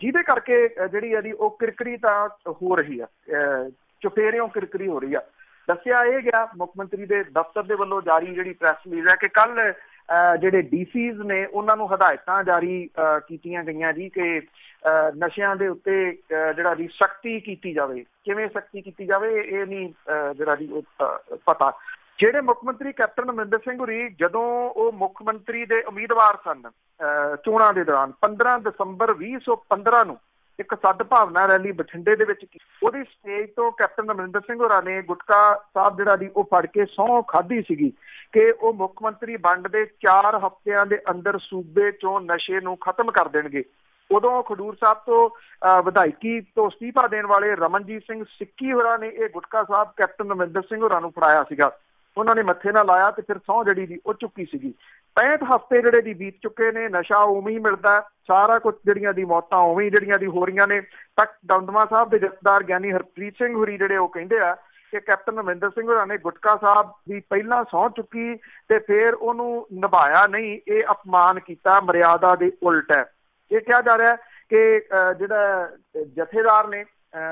ਜਿਹਦੇ ਕਰਕੇ ਜਿਹੜੀ ਉਹ ਕਿਰਕਰੀ ਤਾਂ ਹੋ ਰਹੀ ਆ, ਚੁਫੇਰਿਓਂ ਕਿਰਕਰੀ ਹੋ ਰਹੀ ਆ। ਦੱਸਿਆ ਇਹ ਗਿਆ ਮੁੱਖ ਮੰਤਰੀ ਦੇ ਦਫ਼ਤਰ ਦੇ ਵੱਲੋਂ ਜਾਰੀ ਜਿਹੜੀ ਪ੍ਰੈਸ ਰਿਲੀਜ਼ ਹੈ ਕਿ ਕੱਲ੍ਹ ਜਿਹੜੇ ਡੀਸੀਜ਼ ਨੇ ਉਹਨਾਂ ਨੂੰ ਹਦਾਇਤਾਂ ਜਾਰੀ ਕੀਤੀਆਂ ਗਈਆਂ ਜੀ ਕਿ ਨਸ਼ਿਆਂ ਦੇ ਉੱਤੇ ਜੀ ਸਖਤੀ ਕੀਤੀ ਜਾਵੇ। ਕਿਵੇਂ ਸਖਤੀ ਕੀਤੀ ਜਾਵੇ ਇਹ ਨਹੀਂ ਜੀ ਉਹ ਪਤਾ। ਜਿਹੜੇ ਮੁੱਖ ਮੰਤਰੀ ਕੈਪਟਨ ਅਮਰਿੰਦਰ ਸਿੰਘ ਹੋਰੀ ਜਦੋਂ ਉਹ ਮੁੱਖ ਮੰਤਰੀ ਦੇ ਉਮੀਦਵਾਰ ਸਨ ਚੋਣਾਂ ਦੇ ਦੌਰਾਨ 15 ਦਸੰਬਰ 2015 ਨੂੰ ਇੱਕ ਸਦਭਾਵਨਾ ਰੈਲੀ ਬਠਿੰਡੇ ਦੇ ਵਿੱਚ, ਉਹਦੀ ਸਟੇਜ ਤੋਂ ਕੈਪਟਨ ਅਮਰਿੰਦਰ ਸਿੰਘ ਹੋਰਾਂ ਨੇ ਗੁਟਕਾ ਸਾਹਿਬ ਜੀ ਉਹ ਫੜ ਕੇ ਸਹੁੰ ਖਾਧੀ ਸੀਗੀ ਕਿ ਉਹ ਮੁੱਖ ਮੰਤਰੀ ਬਣਨ ਦੇ 4 ਹਫ਼ਤਿਆਂ ਦੇ ਅੰਦਰ ਸੂਬੇ ਚੋਂ ਨਸ਼ੇ ਨੂੰ ਖਤਮ ਕਰ ਦੇਣਗੇ। ਉਦੋਂ ਖਡੂਰ ਸਾਹਿਬ ਤੋਂ ਵਿਧਾਇਕੀ ਤੋਂ ਅਸਤੀਫਾ ਦੇਣ ਵਾਲੇ ਰਮਨਜੀਤ ਸਿੰਘ ਸਿੱਕੀ ਹੋਰਾਂ ਨੇ ਇਹ ਗੁਟਕਾ ਸਾਹਿਬ ਕੈਪਟਨ ਅਮਰਿੰਦਰ ਸਿੰਘ ਹੋਰਾਂ ਨੂੰ ਫੜਾਇਆ ਸੀਗਾ। ਉਹਨਾਂ ਨੇ ਮੱਥੇ ਨਾਲ ਲਾਇਆ ਤੇ ਫਿਰ ਸਹੁੰ ਜਿਹੜੀ ਉਹ ਚੁੱਕੀ ਸੀਗੀ। 65 ਹਫ਼ਤੇ ਦੀ ਬੀਤ ਚੁੱਕੇ ਨੇ, ਨਸ਼ਾ ਉਵੇਂ ਹੀ ਮਿਲਦਾ, ਸਾਰਾ ਕੁਛ ਦੀ ਮੌਤਾਂ ਉਵੇਂ ਹੀ ਦੀ ਹੋ ਰਹੀਆਂ ਨੇ। ਤੱਕ ਦਮਦਮਾ ਸਾਹਿਬ ਦੇ ਜਥੇਦਾਰ ਗਿਆਨੀ ਹਰਪ੍ਰੀਤ ਸਿੰਘ ਹੋਰੀ ਉਹ ਕਹਿੰਦੇ ਆ ਕਿ ਕੈਪਟਨ ਅਮਰਿੰਦਰ ਸਿੰਘ ਹੋਰਾਂ ਨੇ ਗੁਟਕਾ ਸਾਹਿਬ ਦੀ ਪਹਿਲਾਂ ਸਹੁੰ ਚੁੱਕੀ ਤੇ ਫਿਰ ਉਹਨੂੰ ਨਿਭਾਇਆ ਨਹੀਂ, ਇਹ ਅਪਮਾਨ ਕੀਤਾ, ਮਰਿਆਦਾ ਦੇ ਉਲਟ ਹੈ। ਇਹ ਕਿਹਾ ਜਾ ਰਿਹਾ ਕਿ ਜਿਹੜਾ ਜਥੇਦਾਰ ਨੇ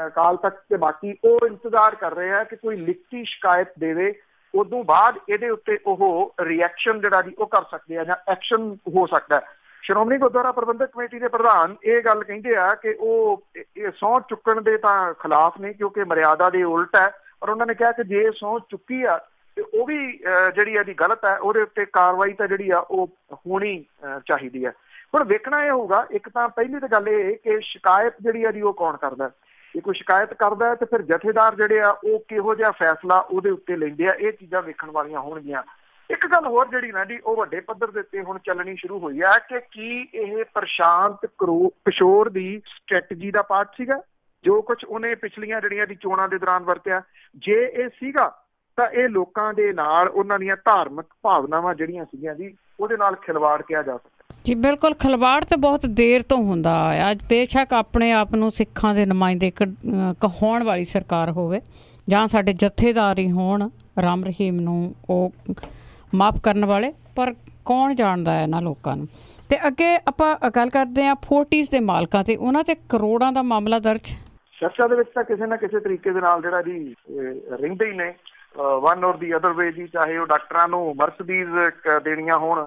ਅਕਾਲ ਤਖਤ ਤੇ ਬਾਕੀ ਉਹ ਇੰਤਜ਼ਾਰ ਕਰ ਰਹੇ ਆ ਕਿ ਕੋਈ ਲਿਖਤੀ ਸ਼ਿਕਾਇਤ ਦੇਵੇ, ਉਦੋਂ ਬਾਅਦ ਇਹਦੇ ਉੱਤੇ ਉਹ ਰਿਐਕਸ਼ਨ ਜੀ ਉਹ ਕਰ ਸਕਦੇ ਆ ਜਾਂ ਐਕਸ਼ਨ ਹੋ ਸਕਦਾ। ਸ਼੍ਰੋਮਣੀ ਗੁਰਦੁਆਰਾ ਪ੍ਰਬੰਧਕ ਕਮੇਟੀ ਦੇ ਪ੍ਰਧਾਨ ਇਹ ਗੱਲ ਕਹਿੰਦੇ ਆ ਕਿ ਉਹ ਇਹ ਸਹੁੰ ਚੁੱਕਣ ਦੇ ਤਾਂ ਖਿਲਾਫ ਨੇ ਕਿਉਂਕਿ ਮਰਿਆਦਾ ਦੇ ਉਲਟ ਹੈ, ਔਰ ਉਹਨਾਂ ਨੇ ਕਿਹਾ ਕਿ ਜੇ ਸਹੁੰ ਚੁੱਕੀ ਆ ਤੇ ਉਹ ਵੀ ਜਿਹੜੀ ਗਲਤ ਹੈ, ਉਹਦੇ ਉੱਤੇ ਕਾਰਵਾਈ ਤਾਂ ਜਿਹੜੀ ਆ ਉਹ ਹੋਣੀ ਚਾਹੀਦੀ ਹੈ। ਹੁਣ ਵੇਖਣਾ ਇਹ ਹੋਊਗਾ, ਇੱਕ ਤਾਂ ਪਹਿਲੀ ਤਾਂ ਗੱਲ ਇਹ ਕਿ ਸ਼ਿਕਾਇਤ ਜਿਹੜੀ ਉਹ ਕੌਣ ਕਰਦਾ। ਜੇ ਕੋਈ ਸ਼ਿਕਾਇਤ ਕਰਦਾ ਤੇ ਫਿਰ ਜਥੇਦਾਰ ਜਿਹੜੇ ਆ ਉਹ ਕਿਹੋ ਜਿਹਾ ਫੈਸਲਾ ਉਹਦੇ ਉੱਤੇ ਲੈਂਦੇ ਆ, ਇਹ ਚੀਜ਼ਾਂ ਵੇਖਣ ਵਾਲੀਆਂ ਹੋਣਗੀਆਂ। ਇੱਕ ਗੱਲ ਹੋਰ ਜਿਹੜੀ ਉਹ ਵੱਡੇ ਪੱਧਰ ਦੇ ਉੱਤੇ ਹੁਣ ਚੱਲਣੀ ਸ਼ੁਰੂ ਹੋਈ ਹੈ ਕਿ ਕੀ ਇਹ ਪ੍ਰਸ਼ਾਂਤ ਕਿਸ਼ੋਰ ਦੀ ਸਟ੍ਰੈਟਜੀ ਦਾ ਪਾਰਟ ਸੀਗਾ ਜੋ ਕੁਝ ਉਹਨੇ ਪਿਛਲੀਆਂ ਜਿਹੜੀਆਂ ਦੀ ਚੋਣਾਂ ਦੇ ਦੌਰਾਨ ਵਰਤਿਆ। ਜੇ ਇਹ ਸੀਗਾ ਤਾਂ ਇਹ ਲੋਕਾਂ ਦੇ ਨਾਲ ਉਹਨਾਂ ਦੀਆਂ ਧਾਰਮਿਕ ਭਾਵਨਾਵਾਂ ਜਿਹੜੀਆਂ ਸੀਗੀਆਂ ਜੀ ਉਹਦੇ ਨਾਲ ਖਿਲਵਾੜ ਕਿਹਾ ਜਾ ਸਕਦਾ ਜੀ। ਬਿਲਕੁਲ, ਖਿਲਵਾੜ ਤਾਂ ਬਹੁਤ ਦੇਰ ਤੋਂ ਹੁੰਦਾ ਆਇਆ। ਬੇਸ਼ੱਕ ਆਪਣੇ ਆਪ ਨੂੰ ਸਿੱਖਾਂ ਦੇ ਨੁਮਾਇੰਦੇ ਕਹਾਉਣ ਵਾਲੀ ਸਰਕਾਰ ਹੋਵੇ ਜਾਂ ਸਾਡੇ ਜਥੇਦਾਰ ਹੀ ਹੋਣ ਰਾਮ ਰਹੀਮ ਨੂੰ ਉਹ ਮਾਫ ਕਰਨ ਵਾਲੇ, ਪਰ ਕੌਣ ਜਾਣਦਾ ਹੈ ਇਹਨਾਂ ਲੋਕਾਂ ਨੂੰ। ਤੇ ਅੱਗੇ ਆਪਾਂ ਗੱਲ ਕਰਦੇ ਹਾਂ 40s ਦੇ ਮਾਲਕਾਂ ਤੇ, ਉਹਨਾਂ ਤੇ ਕਰੋੜਾਂ ਦਾ ਮਾਮਲਾ ਦਰਜ। ਚਰਚਾ ਦੇ ਵਿੱਚ ਤਾਂ ਕਿਸੇ ਨਾ ਕਿਸੇ ਤਰੀਕੇ ਦੇ ਨਾਲ ਜੀ ਰਹਿੰਦੇ ਹੀ ਨੇ, ਵਨ ਔਰ ਦੀ ਅਦਰ ਵੇ ਜੀ, ਚਾਹੇ ਉਹ ਡਾਕਟਰਾਂ ਨੂੰ ਮਰਸਡੀਜ਼ ਦੇਣੀਆਂ ਹੋਣ,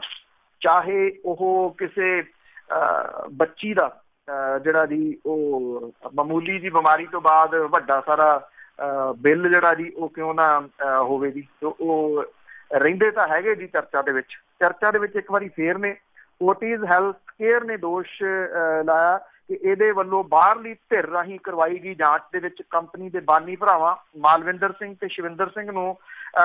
ਚਾਹੇ ਉਹ ਕਿਸੇ ਬੱਚੀ ਦਾ ਜੀ ਉਹ ਮਾਮੂਲੀ ਜੀ ਬਿਮਾਰੀ ਤੋਂ ਬਾਅਦ ਵੱਡਾ ਸਾਰਾ ਬਿੱਲ ਜੀ ਉਹ ਕਿਉਂ ਨਾ ਹੋਵੇ ਜੀ। ਉਹ ਰਹਿੰਦੇ ਤਾਂ ਹੈਗੇ ਜੀ ਚਰਚਾ ਦੇ ਵਿੱਚ। ਇੱਕ ਵਾਰੀ ਫੇਰ ਨੇ ਫੋਰਟਿਸ ਹੈਲਥ ਕੇਅਰ ਨੇ ਦੋਸ਼ ਲਾਇਆ ਕਿ ਇਹਦੇ ਵੱਲੋਂ ਬਾਹਰਲੀ ਧਿਰ ਰਾਹੀਂ ਕਰਵਾਈ ਗਈ ਜਾਂਚ ਦੇ ਵਿੱਚ ਕੰਪਨੀ ਦੇ ਬਾਨੀ ਭਰਾਵਾਂ ਮਾਲਵਿੰਦਰ ਸਿੰਘ ਤੇ ਸ਼ਿਵਿੰਦਰ ਸਿੰਘ ਨੂੰ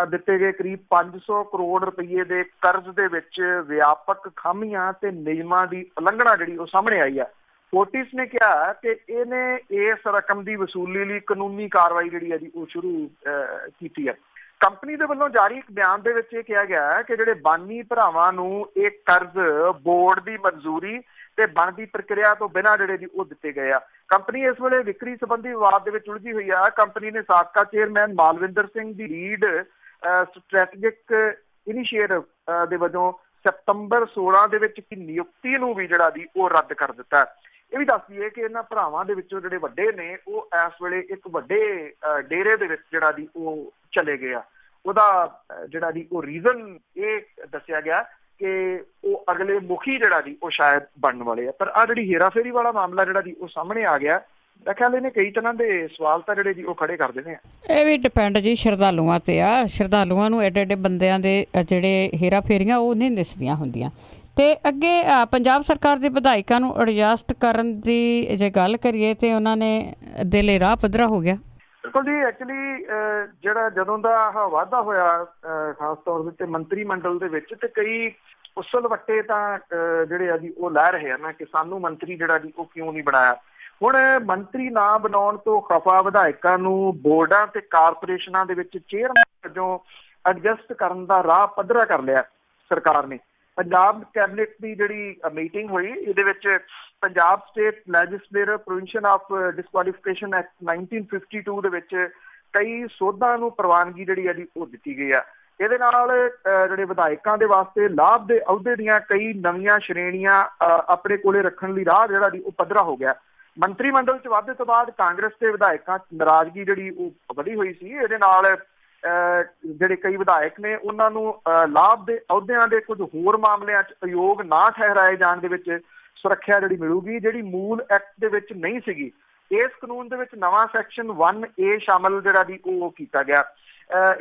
ਦਿੱਤੇ ਗਏ ਕਰੀਬ 500 ਕਰੋੜ ਰੁਪਏ ਦੇ ਕਰਜ਼ ਦੇ ਵਿੱਚ ਵਿਆਪਕ ਖਾਮੀਆਂ ਤੇ ਨਿਯਮਾਂ ਦੀ ਉਲੰਘਣਾ ਜਿਹੜੀ ਉਹ ਸਾਹਮਣੇ ਆਈ ਹੈ। ਫੋਰਟਿਸ ਨੇ ਕਿਹਾ ਕਿ ਇਹਨੇ ਇਸ ਰਕਮ ਦੀ ਵਸੂਲੀ ਲਈ ਕਾਨੂੰਨੀ ਕਾਰਵਾਈ ਜਿਹੜੀ ਹੈ ਜੀ ਉਹ ਸ਼ੁਰੂ ਕੀਤੀ ਹੈ। ਕੰਪਨੀ ਦੇ ਵੱਲੋਂ ਜਾਰੀ ਇੱਕ ਬਿਆਨ ਦੇ ਵਿੱਚ ਇਹ ਕਿਹਾ ਗਿਆ ਹੈ ਕਿ ਜਿਹੜੇ ਬਾਨੀ ਭਰਾਵਾਂ ਨੂੰ ਇਹ ਕਰਜ਼ ਬੋਰਡ ਦੀ ਮਨਜ਼ੂਰੀ ਤੇ ਬਣਦੀ ਪ੍ਰਕਿਰਿਆ ਤੋਂ ਬਿਨਾਂ ਜਿਹੜੇ ਜੀ ਉਹ ਦਿੱਤੇ ਗਏ ਆ। ਕੰਪਨੀ ਇਸ ਵੇਲੇ ਵਿਕਰੀ ਸੰਬੰਧੀ ਵਿਵਾਦ ਦੇ ਵਿੱਚ ਉਲਝੀ ਹੋਈ ਆ। ਕੰਪਨੀ ਨੇ ਸਾਬਕਾ ਚੇਅਰਮੈਨ ਮਾਲਵਿੰਦਰ ਸਿੰਘ ਦੀ ਲੀਡ ਸਟ੍ਰੈਟੇਜਿਕ ਇਨੀਸ਼ੀਏਟਿਵ ਦੇ ਵਜੋਂ ਸਤੰਬਰ 16 ਦੇ ਵਿੱਚ ਨਿਯੁਕਤੀ ਨੂੰ ਵੀ ਜਿਹੜਾ ਦੀ ਉਹ ਰੱਦ ਕਰ ਦਿੱਤਾ। ਇਹ ਵੀ ਦੱਸ ਦਈਏ ਕਿ ਇਹਨਾਂ ਭਰਾਵਾਂ ਦੇ ਵਿੱਚੋਂ ਜਿਹੜੇ ਵੱਡੇ ਨੇ ਉਹ ਇਸ ਵੇਲੇ ਇੱਕ ਵੱਡੇ ਡੇਰੇ ਦੇ ਵਿੱਚ ਜਿਹੜਾ ਦੀ ਉਹ ਚਲੇ ਗਏ ਆ। ਉਹਦਾ ਜਿਹੜਾ ਦੀ ਉਹ ਰੀਜ਼ਨ ਇਹ ਦੱਸਿਆ ਗਿਆ ਕਿ ਉਹ ਅਗਲੇ ਮੁਖੀ ਜਿਹੜਾ ਦੀ ਉਹ ਸ਼ਾਇਦ ਬਣਨ ਵਾਲੇ ਆ। ਪਰ ਆਹ ਜਿਹੜੀ ਹੇਰਾਫੇਰੀ ਵਾਲਾ ਮਾਮਲਾ ਜਿਹੜਾ ਦੀ ਉਹ ਸਾਹਮਣੇ ਆ ਗਿਆ, ਮੈਂ ਖਿਆਲ ਇਹਨੇ ਕਈ ਤਰ੍ਹਾਂ ਦੇ ਸਵਾਲ ਤਾਂ ਜਿਹੜੇ ਜੀ ਉਹ ਖੜੇ ਕਰ ਦੇਣੇ ਆ। ਇਹ ਵੀ ਡਿਪੈਂਡ ਜੀ ਸ਼ਰਧਾਲੂਆਂ ਤੇ ਆ। ਸ਼ਰਧਾਲੂਆਂ ਨੂੰ ਐਡੇ ਐਡੇ ਬੰਦਿਆਂ ਦੇ ਜਿਹੜੇ ਹੇਰਾਫੇਰੀਆਂ ਉਹ ਨਹੀਂ ਦਿਸਦੀਆਂ ਹੁੰਦੀਆਂ। ਤੇ ਅੱਗੇ ਪੰਜਾਬ ਸਰਕਾਰ ਦੇ ਵਿਧਾਇਕਾਂ ਨੂੰ ਐਡਜਸਟ ਕਰਨ ਦੀ ਜੇ ਗੱਲ ਕਰੀਏ ਤੇ ਉਹਨਾਂ ਨੇ ਦੇ ਲਈ ਰਾਹ ਪੱਧਰਾ ਹੋ ਗਿਆ। ਬਿਲਕੁਲ ਜੀ, ਐਕਚੁਅਲੀ ਜਿਹੜਾ ਜਦੋਂ ਦਾ ਵਾਧਾ ਹੋਇਆ ਖਾਸ ਤੌਰ ਤੇ ਮੰਤਰੀ ਮੰਡਲ ਦੇ ਵਿੱਚ ਤੇ ਕਈ ਉਸਲ ਵੱਟੇ ਤਾਂ ਜਿਹੜੇ ਆ ਜੀ ਉਹ ਲੈ ਰਹੇ ਆ ਨਾ ਕਿ ਸਾਨੂੰ ਮੰਤਰੀ ਜਿਹੜਾ ਜੀ ਉਹ ਕਿਉਂ ਨਹੀਂ ਬਣਾਇਆ। ਹੁਣ ਮੰਤਰੀ ਨਾ ਬਣਾਉਣ ਤੋਂ ਖਫਾ ਵਿਧਾਇਕਾਂ ਨੂੰ ਬੋਰਡਾਂ ਤੇ ਕਾਰਪੋਰੇਸ਼ਨਾਂ ਦੇ ਵਿੱਚ ਚੇਅਰਮੈਨ ਵਜੋਂ ਐਡਜਸਟ ਕਰਨ ਦਾ ਰਾਹ ਪੱਧਰਾ ਕਰ ਲਿਆ ਸਰਕਾਰ ਨੇ। ਪੰਜਾਬ ਕੈਬਨਿਟ ਦੀ ਜਿਹੜੀ ਮੀਟਿੰਗ ਹੋਈ ਇਹਦੇ ਵਿੱਚ Punjab state legislative provision of disqualification act 1952 ਦੇ ਵਿੱਚ ਕਈ ਸੋਧਾਂ ਨੂੰ ਪ੍ਰਵਾਨਗੀ ਜਿਹੜੀ ਹੈ ਜੀ ਉਹ ਦਿੱਤੀ ਗਈ ਆ। ਇਹਦੇ ਨਾਲ ਜਿਹੜੇ ਵਿਧਾਇਕਾਂ ਦੇ ਵਾਸਤੇ ਲਾਭ ਦੇ ਅਹੁਦੇ ਦੀਆਂ ਕਈ ਨਵੀਆਂ ਸ਼੍ਰੇਣੀਆਂ ਆਪਣੇ ਕੋਲੇ ਰੱਖਣ ਲਈ ਰਾਹ ਜਿਹੜਾ ਜੀ ਉਹ ਪੱਧਰਾ ਹੋ ਗਿਆ। ਮੰਤਰੀ ਮੰਡਲ 'ਚ ਵਾਧੇ ਤੋਂ ਬਾਅਦ ਕਾਂਗਰਸ ਦੇ ਵਿਧਾਇਕਾਂ 'ਚ ਨਾਰਾਜ਼ਗੀ ਜਿਹੜੀ ਉਹ ਵਧੀ ਹੋਈ ਸੀ। ਇਹਦੇ ਨਾਲ ਜਿਹੜੇ ਕਈ ਵਿਧਾਇਕ ਨੇ ਉਹਨਾਂ ਨੂੰ ਲਾਭ ਦੇ ਅਹੁਦਿਆਂ ਦੇ ਕੁਝ ਹੋਰ ਮਾਮਲਿਆਂ 'ਚ ਅਯੋਗ ਨਾ ਠਹਿਰਾਏ ਜਾਣ ਦੇ ਵਿੱਚ ਸੁਰੱਖਿਆ ਜਿਹੜੀ ਮਿਲੂਗੀ, ਜਿਹੜੀ ਮੂਲ ਐਕਟ ਦੇ ਵਿੱਚ ਨਹੀਂ ਸੀਗੀ। ਇਸ ਕਾਨੂੰਨ ਦੇ ਵਿੱਚ ਨਵਾਂ ਸੈਕਸ਼ਨ 1A ਸ਼ਾਮਲ ਜਿਹੜਾ ਦੀ ਉਹ ਕੀਤਾ ਗਿਆ।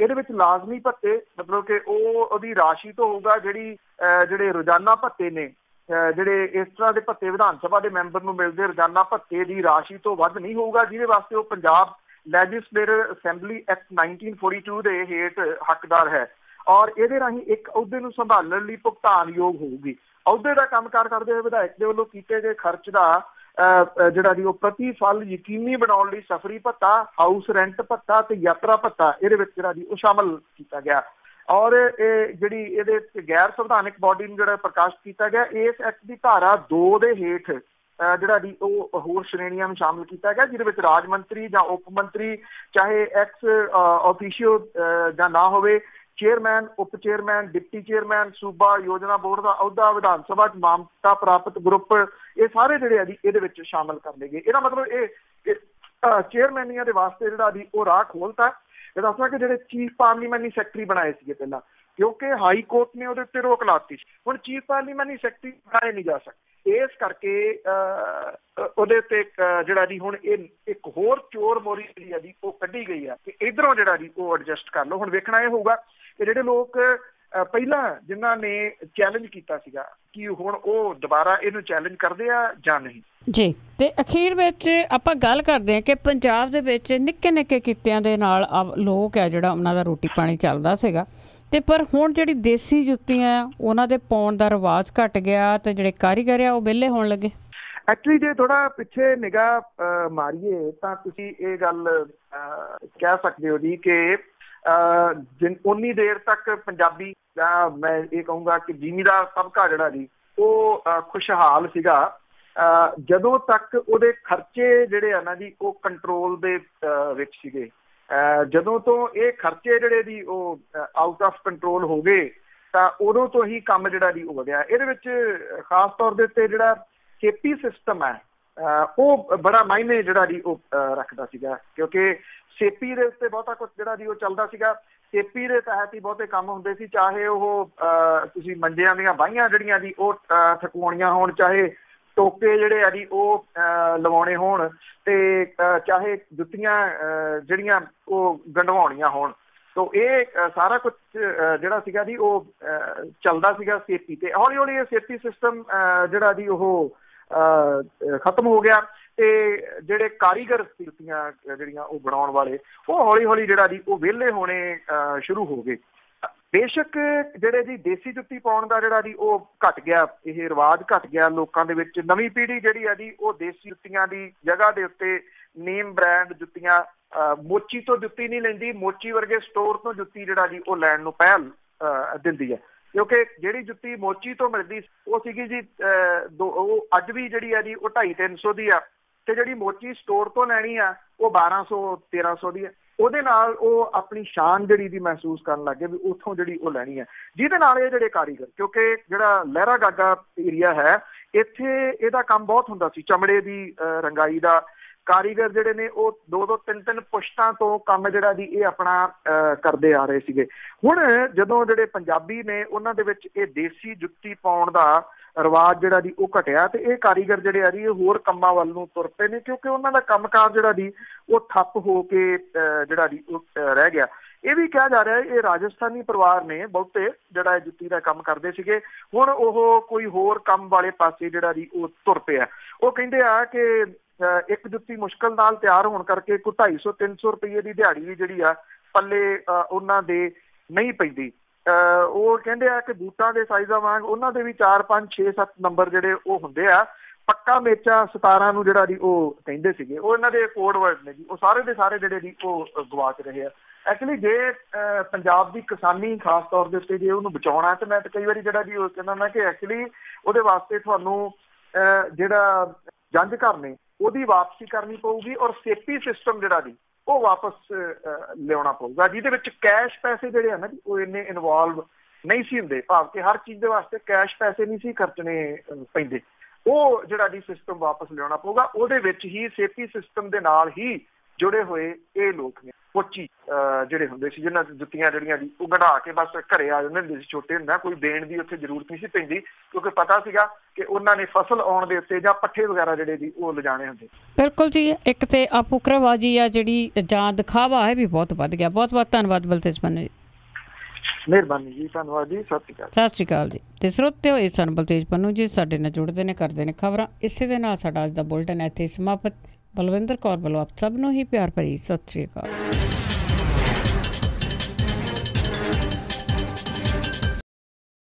ਇਹਦੇ ਵਿੱਚ ਲਾਜ਼ਮੀ ਭੱਤੇ ਮਤਲਬ ਕਿ ਉਹਦੀ ਰਾਸ਼ੀ ਤੋਂ ਹੋਊਗਾ ਜਿਹੜੇ ਰੋਜ਼ਾਨਾ ਭੱਤੇ ਨੇ, ਜਿਹੜੇ ਇਸ ਤਰ੍ਹਾਂ ਦੇ ਭੱਤੇ ਵਿਧਾਨ ਸਭਾ ਦੇ ਮੈਂਬਰ ਨੂੰ ਮਿਲਦੇ ਰੋਜ਼ਾਨਾ ਭੱਤੇ ਦੀ ਰਾਸ਼ੀ ਤੋਂ ਵੱਧ ਨਹੀਂ ਹੋਊਗਾ, ਜਿਹਦੇ ਵਾਸਤੇ ਉਹ ਪੰਜਾਬ ਲੈਜਿਸਲੇਟਿਵ ਅਸੈਂਬਲੀ ਐਕਟ 1942 ਦੇ ਹੇਠ ਹੱਕਦਾਰ ਹੈ। ਔਰ ਇਹਦੇ ਰਾਹੀਂ ਇੱਕ ਅਹੁਦੇ ਨੂੰ ਸੰਭਾਲਣ ਲਈ ਭੁਗਤਾਨਯੋਗ ਹੋਊਗੀ। ਅਹੁਦੇ ਦਾ ਕੰਮਕਾਰ ਕਰਦੇ ਹੋਏ ਵਿਧਾਇਕ ਦੇ ਵੱਲੋਂ ਕੀਤੇ ਗਏ ਖਰਚ ਦਾ ਜਿਹੜਾ ਜੀ ਉਹ ਪ੍ਰਤੀ ਸਾਲ ਯਕੀਨੀ ਬਣਾਉਣ ਲਈ ਸਫਰੀ ਭੱਤਾ, ਹਾਊਸ ਰੈਂਟ ਭੱਤਾ ਤੇ ਯਾਤਰਾ ਭੱਤਾ ਇਹਦੇ ਵਿੱਚ ਜਿਹੜਾ ਜੀ ਉਹ ਸ਼ਾਮਲ ਕੀਤਾ ਗਿਆ। ਔਰ ਇਹ ਜਿਹੜੀ ਇਹਦੇ ਗੈਰ ਸੰਵਿਧਾਨਕ ਬਾਡੀ ਨੂੰ ਜਿਹੜਾ ਪ੍ਰਕਾਸ਼ਿਤ ਕੀਤਾ ਗਿਆ, ਇਸ ਐਕਟ ਦੀ ਧਾਰਾ 2 ਦੇ ਹੇਠ ਜਿਹੜਾ ਜੀ ਉਹ ਹੋਰ ਸ਼੍ਰੇਣੀਆਂ ਨੂੰ ਸ਼ਾਮਿਲ ਕੀਤਾ ਗਿਆ, ਜਿਹਦੇ ਵਿੱਚ ਰਾਜ ਮੰਤਰੀ ਜਾਂ ਉਪ ਮੰਤਰੀ ਚਾਹੇ ਐਕਸ ਆਫੀਸ਼ੀਓ ਜਾਂ ਨਾ ਹੋਵੇ, ਚੇਅਰਮੈਨ, ਉਪ ਚੇਅਰਮੈਨ, ਡਿਪਟੀ ਚੇਅਰਮੈਨ, ਸੂਬਾ ਯੋਜਨਾ ਬੋਰਡ ਦਾ ਅਹੁਦਾ, ਵਿਧਾਨ ਸਭਾ 'ਚ ਮਾਨਤਾ ਪ੍ਰਾਪਤ ਗਰੁੱਪ, ਇਹ ਸਾਰੇ ਜਿਹੜੇ ਆ ਜੀ ਇਹਦੇ ਵਿੱਚ ਸ਼ਾਮਲ ਕਰ ਲਏ ਗਏ। ਇਹਦਾ ਮਤਲਬ ਇਹ ਚੇਅਰਮੈਨੀਆਂ ਦੇ ਵਾਸਤੇ ਜਿਹੜਾ ਜੀ ਉਹ ਰਾਹ ਖੋਲ੍ਹਤਾ। ਇਹ ਦੱਸਣਾ ਕਿ ਜਿਹੜੇ ਚੀਫ ਪਾਰਲੀਮੈਂਟਰੀ ਸੈਕਟਰੀ ਬਣਾਏ ਸੀਗੇ ਪਹਿਲਾਂ, ਕਿਉਂਕਿ ਹਾਈ ਕੋਰਟ ਨੇ ਉਹਦੇ ਉੱਤੇ ਰੋਕ ਲਾਤੀ, ਹੁਣ ਚੀਫ ਪਾਰਲੀਮੈਂਟਰੀ ਸੈਕਟਰੀ ਬਣਾਏ ਨਹੀਂ ਜਾ ਸਕਦੇ। ਇਸ ਕਰਕੇ ਉਹਦੇ ਉੱਤੇ ਜਿਹੜਾ ਜੀ ਹੁਣ ਇਹ ਇੱਕ ਹੋਰ ਚੋਰ ਮੋਰੀ ਜਿਹੜੀ ਆ ਜੀ ਉਹ ਕੱਢੀ ਗਈ ਆ ਕਿ ਇੱਧਰੋਂ ਜਿਹੜਾ ਜੀ ਉਹ ਐਡਜਸਟ ਕਰ ਲਓ। ਹੁਣ ਵੇਖਣਾ ਇਹ ਹੋਊਗਾ ਕਿ ਜਿਹੜੇ ਲੋਕ ਪਹਿਲਾਂ ਜਿਨ੍ਹਾਂ ਨੇ ਚੈਲੰਜ ਕੀਤਾ ਸੀਗਾ ਕਿ ਹੁਣ ਉਹ ਦੁਬਾਰਾ ਇਹਨੂੰ ਚੈਲੰਜ ਕਰਦੇ ਆ ਜਾਂ ਨਹੀਂ ਜੀ। ਤੇ ਅਖੀਰ ਵਿੱਚ ਆਪਾਂ ਗੱਲ ਕਰਦੇ ਹਾਂ ਕਿ ਪੰਜਾਬ ਦੇ ਵਿੱਚ ਨਿੱਕੇ ਨਿੱਕੇ ਕਿੱਤਿਆਂ ਦੇ ਨਾਲ ਲੋਕ ਆ ਜਿਹੜਾ ਉਹਨਾਂ ਦਾ ਰੋਟੀ ਪਾਣੀ ਚੱਲਦਾ ਸੀਗਾ, ਤੇ ਪਰ ਹੁਣ ਜਿਹੜੀ ਦੇਸੀ ਜੁੱਤੀਆਂ ਆ ਉਹਨਾਂ ਦੇ ਪਾਉਣ ਦਾ ਰਿਵਾਜ ਘੱਟ ਗਿਆ ਤੇ ਜਿਹੜੇ ਕਾਰੀਗਰ ਆ ਉਹ ਵਿਹਲੇ ਹੋਣ ਲੱਗੇ। ਐਕਚੁਅਲੀ ਜੇ ਥੋੜਾ ਪਿੱਛੇ ਨਿਗਾਹ ਮਾਰੀਏ ਤਾਂ ਤੁਸੀਂ ਇਹ ਗੱਲ ਕਹਿ ਸਕਦੇ ਹੋ ਜੀ ਕਿ ਉਨੀ ਦੇਰ ਤੱਕ ਪੰਜਾਬੀ ਜਾਂ ਮੈਂ ਇਹ ਕਹੂੰਗਾ ਕਿ ਜ਼ਿਮੀਂਦਾਰ ਤਬਕਾ ਜਿਹੜਾ ਜੀ ਉਹ ਖੁਸ਼ਹਾਲ ਸੀਗਾ ਜਦੋਂ ਤੱਕ ਉਹਦੇ ਖਰਚੇ ਜਿਹੜੇ ਆ ਨਾ ਜੀ ਉਹ ਕੰਟਰੋਲ ਦੇ ਵਿੱਚ ਸੀਗੇ। ਜਦੋਂ ਤੋਂ ਇਹ ਖਰਚੇ ਜਿਹੜੇ ਦੀ ਉਹ ਆਊਟ ਆਫ ਕੰਟਰੋਲ ਹੋ ਗਏ ਤਾਂ ਉਦੋਂ ਤੋਂ ਹੀ ਕੰਮ ਜਿਹੜਾ ਜੀ ਉਹ ਵਧਿਆ। ਇਹਦੇ ਵਿੱਚ ਖਾਸ ਤੌਰ ਦੇ ਉੱਤੇ ਜਿਹੜਾ ਖੇਤੀ ਸਿਸਟਮ ਹੈ ਉਹ ਬੜਾ ਮਾਇਨੇ ਜਿਹੜਾ ਜੀ ਉਹ ਰੱਖਦਾ ਸੀਗਾ, ਕਿਉਂਕਿ ਸੇਪੀ ਦੇ ਉੱਤੇ ਬਹੁਤਾ ਕੁਛ ਜਿਹੜਾ ਜੀ ਉਹ ਚੱਲਦਾ ਸੀਗਾ। ਸੇਪੀ ਦੇ ਤਹਿਤ ਹੀ ਬਹੁਤੇ ਕੰਮ ਹੁੰਦੇ ਸੀ, ਚਾਹੇ ਉਹ ਤੁਸੀਂ ਮੰਜਿਆਂ ਦੀਆਂ ਬਾਹੀਆਂ ਜਿਹੜੀਆਂ ਜੀ ਉਹ ਥਕਵਾਉਣੀਆਂ ਹੋਣ, ਚਾਹੇ ਟੋਕੇ ਜਿਹੜੇ ਆ ਜੀ ਉਹ ਲਵਾਉਣੇ ਹੋਣ, ਤੇ ਚਾਹੇ ਜੁੱਤੀਆਂ ਜਿਹੜੀਆਂ ਉਹ ਗੰਢਵਾਉਣੀਆਂ ਹੋਣ। तो ये सारा कुछ ਜਿਹੜਾ ਸੀਗਾ ਜੀ ਉਹ ਚੱਲਦਾ ਸੀਗਾ ਸੇਫਟੀ ਤੇ। ਹੌਲੀ ਹੌਲੀ ਇਹ ਸੇਫਟੀ ਸਿਸਟਮ ਜਿਹੜਾ ਜੀ ਉਹ ਖਤਮ ਹੋ ਗਿਆ ਤੇ ਜਿਹੜੇ ਕਾਰੀਗਰ ਜੁੱਤੀਆਂ ਜਿਹੜੀਆਂ ਉਹ ਬਣਾਉਣ ਵਾਲੇ ਉਹ ਹੌਲੀ ਹੌਲੀ ਜਿਹੜਾ ਜੀ ਉਹ ਵਿਹਲੇ ਹੋਣੇ ਸ਼ੁਰੂ ਹੋ ਗਏ। ਬੇਸ਼ੱਕ ਜਿਹੜੇ ਜੀ ਦੇਸੀ ਜੁੱਤੀ ਪਾਉਣ ਦਾ ਜਿਹੜਾ ਜੀ ਉਹ ਘਟ ਗਿਆ, ਇਹ ਰਿਵਾਜ ਘਟ ਗਿਆ ਲੋਕਾਂ ਦੇ ਵਿੱਚ। ਨਵੀਂ ਪੀੜ੍ਹੀ ਜਿਹੜੀ ਹੈ ਜੀ ਉਹ ਦੇਸੀ ਜੁੱਤੀਆਂ ਦੀ ਜਗ੍ਹਾ ਦੇ ਉੱਤੇ ਨੇਮ ਬ੍ਰਾਂਡ ਜੁੱਤੀਆਂ, ਮੋਚੀ ਤੋਂ ਜੁੱਤੀ ਨਹੀਂ ਲੈਂਦੀ, ਮੋਚੀ ਵਰਗੇ ਸਟੋਰ ਤੋਂ ਜੁੱਤੀ ਜਿਹੜਾ ਜੀ ਉਹ ਲੈਣ ਨੂੰ ਪਹਿਲ ਦਿੰਦੀ ਹੈ। ਕਿਉਂਕਿ ਜਿਹੜੀ ਜੁੱਤੀ ਮੋਚੀ ਤੋਂ ਮਿਲਦੀ ਉਹ ਸੀਗੀ ਜੀ ਉਹ ਅੱਜ ਵੀ ਜਿਹੜੀ ਹੈ ਜੀ ਉਹ 250-300 ਦੀ ਆ, ਤੇ ਜਿਹੜੀ ਮੋਚੀ ਸਟੋਰ ਤੋਂ ਲੈਣੀ ਆ ਉਹ 1200-1300 ਦੀ ਹੈ। ਉਹਦੇ ਨਾਲ ਉਹ ਆਪਣੀ ਸ਼ਾਨ ਜਿਹੜੀ ਦੀ ਮਹਿਸੂਸ ਕਰਨ ਲੱਗ ਗਏ ਵੀ ਉੱਥੋਂ ਜਿਹੜੀ ਉਹ ਲੈਣੀ ਹੈ, ਜਿਹਦੇ ਨਾਲ ਇਹ ਜਿਹੜੇ ਕਾਰੀਗਰ, ਕਿਉਂਕਿ ਜਿਹੜਾ ਲਹਿਰਾ ਗਾਗਾ ਏਰੀਆ ਹੈ ਇੱਥੇ ਇਹਦਾ ਕੰਮ ਬਹੁਤ ਹੁੰਦਾ ਸੀ, ਚਮੜੇ ਦੀ ਰੰਗਾਈ ਦਾ। ਕਾਰੀਗਰ ਜਿਹੜੇ ਨੇ ਉਹ 2-2 3-3 ਪੁਸ਼ਤਾਂ ਤੋਂ ਕੰਮ ਜਿਹੜਾ ਜੀ ਇਹ ਆਪਣਾ ਕਰਦੇ ਆ ਰਹੇ ਸੀਗੇ। ਹੁਣ ਜਦੋਂ ਜਿਹੜੇ ਪੰਜਾਬੀ ਨੇ ਉਹਨਾਂ ਦੇ ਵਿੱਚ ਇਹ ਦੇਸੀ ਜੁੱਤੀ ਪਾਉਣ ਦਾ ਰਿਵਾਜ ਜਿਹੜਾ ਜੀ ਉਹ ਘਟਿਆ ਤੇ ਇਹ ਕਾਰੀਗਰ ਜਿਹੜੇ ਆ ਜੀ ਇਹ ਹੋਰ ਕੰਮਾਂ ਵੱਲ ਨੂੰ ਤੁਰ ਪਏ ਨੇ, ਕਿਉਂਕਿ ਉਹਨਾਂ ਦਾ ਕੰਮਕਾਰ ਜਿਹੜਾ ਜੀ ਉਹ ਠੱਪ ਹੋ ਕੇ ਜਿਹੜਾ ਜੀ ਉਹ ਰਹਿ ਗਿਆ। ਇਹ ਵੀ ਕਿਹਾ ਜਾ ਰਿਹਾ ਇਹ ਰਾਜਸਥਾਨੀ ਪਰਿਵਾਰ ਨੇ ਬਹੁਤੇ ਜਿਹੜਾ ਜੁੱਤੀ ਦਾ ਕੰਮ ਕਰਦੇ ਸੀਗੇ, ਹੁਣ ਉਹ ਕੋਈ ਹੋਰ ਕੰਮ ਵਾਲੇ ਪਾਸੇ ਜਿਹੜਾ ਜੀ ਉਹ ਤੁਰ ਪਿਆ। ਉਹ ਕਹਿੰਦੇ ਆ ਕਿ ਇੱਕ ਜੁੱਤੀ ਮੁਸ਼ਕਲ ਨਾਲ ਤਿਆਰ ਹੋਣ ਕਰਕੇ ਕੋਈ 250-300 ਰੁਪਏ ਦੀ ਦਿਹਾੜੀ ਵੀ ਜਿਹੜੀ ਆ ਪੱਲੇ ਉਹਨਾਂ ਦੇ ਨਹੀਂ ਪੈਂਦੀ। ਉਹ ਕਹਿੰਦੇ ਆ ਕਿ ਬੂਟਾਂ ਦੇ ਸਾਈਜ਼ਾਂ ਵਾਂਗ ਉਹਨਾਂ ਦੇ ਵੀ 4-5-6-7 ਨੰਬਰ ਜਿਹੜੇ ਉਹ ਹੁੰਦੇ ਆ। ਪੱਕਾ ਮੇਚਾ 17 ਨੂੰ ਜਿਹੜਾ ਜੀ ਉਹ ਕਹਿੰਦੇ ਸੀਗੇ, ਉਹ ਇਹਨਾਂ ਦੇ ਕੋਡ ਵਰਡ ਨੇ ਜੀ, ਉਹ ਸਾਰੇ ਦੇ ਸਾਰੇ ਜਿਹੜੇ ਜੀ ਉਹ ਗਵਾਚ ਰਹੇ ਆ। ਐਕਚੁਅਲੀ ਜੇ ਪੰਜਾਬ ਦੀ ਕਿਸਾਨੀ ਖਾਸ ਤੌਰ ਦੇ ਉੱਤੇ ਜੇ ਉਹਨੂੰ ਬਚਾਉਣਾ ਤੇ ਮੈਂ ਤਾਂ ਕਈ ਵਾਰੀ ਜਿਹੜਾ ਜੀ ਉਹ ਕਹਿੰਦਾ ਮੈਂ ਕਿ ਐਕਚੁਅਲੀ ਉਹਦੇ ਵਾਸਤੇ ਤੁਹਾਨੂੰ ਜਿਹੜਾ ਜੰਝ ਘਰ ਨੇ ਉਹਦੀ ਵਾਪਸੀ ਕਰਨੀ ਪਊਗੀ ਔਰ ਸੇਫਟੀ ਸਿਸਟਮ ਜਿਹੜਾ ਜੀ ਉਹ ਵਾਪਸ ਲਿਆਉਣਾ ਪਊਗਾ, ਜਿਹਦੇ ਵਿੱਚ ਕੈਸ਼ ਪੈਸੇ ਜਿਹੜੇ ਆ ਨਾ ਜੀ ਉਹ ਇੰਨੇ ਇਨਵੋਲਵ ਨਹੀਂ ਸੀ ਹੁੰਦੇ। ਭਾਵ ਕਿ ਹਰ ਚੀਜ਼ ਦੇ ਵਾਸਤੇ ਕੈਸ਼ ਪੈਸੇ ਨਹੀਂ ਸੀ ਖਰਚਣੇ ਪੈਂਦੇ। ਉਹ ਜਿਹੜਾ ਜੀ ਸਿਸਟਮ ਵਾਪਸ ਲਿਆਉਣਾ ਪਊਗਾ। ਉਹਦੇ ਵਿੱਚ ਹੀ ਸੇਫਟੀ ਸਿਸਟਮ ਦੇ ਨਾਲ ਹੀ ਜੁੜੇ ਹੋਏ ਇਹ ਲੋਕ ਨੇ। ਕੋਚੀ ਜਿਹੜੇ ਹੁੰਦੇ ਸੀ ਜਿਹਨਾਂ ਜੁੱਤੀਆਂ ਜਿਹੜੀਆਂ ਜੀ ਉਹ ਕਢਾ ਕੇ ਬਸ ਘਰੇ ਆ ਜਾਂਦੇ ਹੁੰਦੇ ਸੀ, ਛੋਟੇ ਹੁੰਦਾ, ਕੋਈ ਦੇਣ ਦੀ ਉੱਥੇ ਜ਼ਰੂਰਤ ਨਹੀਂ ਸੀ ਪੈਂਦੀ, ਕਿਉਂਕਿ ਪਤਾ ਸੀਗਾ ਕਿ ਉਹਨਾਂ ਨੇ ਫਸਲ ਆਉਣ ਦੇ ਉੱਤੇ ਜਾਂ ਪੱਠੇ ਵਗੈਰਾ ਜਿਹੜੇ ਜੀ ਉਹ ਲਿਜਾਣੇ ਹੁੰਦੇ। ਬਿਲਕੁਲ ਜੀ। ਇੱਕ ਤੇ ਅਪੁਕਰਾਬਾਜ਼ੀ ਆ ਜਿਹੜੀ ਜਾਂ ਦਿਖਾਵਾ ਹੈ ਵੀ ਬਹੁਤ ਵੱਧ ਗਿਆ। ਬਹੁਤ ਬਹੁਤ ਧੰਨਵਾਦ ਬਲਤੇਜ ਪੰਨੂ ਜੀ। ਮਿਹਰਬਾਨੀ ਜੀ, ਧੰਨਵਾਦ ਜੀ, ਸਤਿ ਸ਼੍ਰੀ ਅਕਾਲ। ਸਤਿ ਸ਼੍ਰੀ ਅਕਾਲ ਜੀ। ਤੇ ਸਰੋਤੇ ਹੋਏ ਸਨ ਬਲਤੇਜ ਪੰਨੂ ਜੀ, ਸਾਡੇ ਨਾਲ ਜੁੜਦੇ ਨੇ, ਕਰਦੇ ਨੇ ਖਬਰਾਂ। ਇਸੇ ਦੇ ਨਾਲ ਸਾਡਾ ਅੱਜ ਦਾ ਬੁਲਟਨ ਇੱਥੇ ਸਮਾਪਤ। ਬਲਵਿੰਦਰ ਕੌਰ ਵੱਲੋਂ ਆਪ ਸਭ ਨੂੰ ਹੀ ਪਿਆਰ ਭਰੀ ਸਤਿ ਸ਼੍ਰੀ ਅਕਾਲ।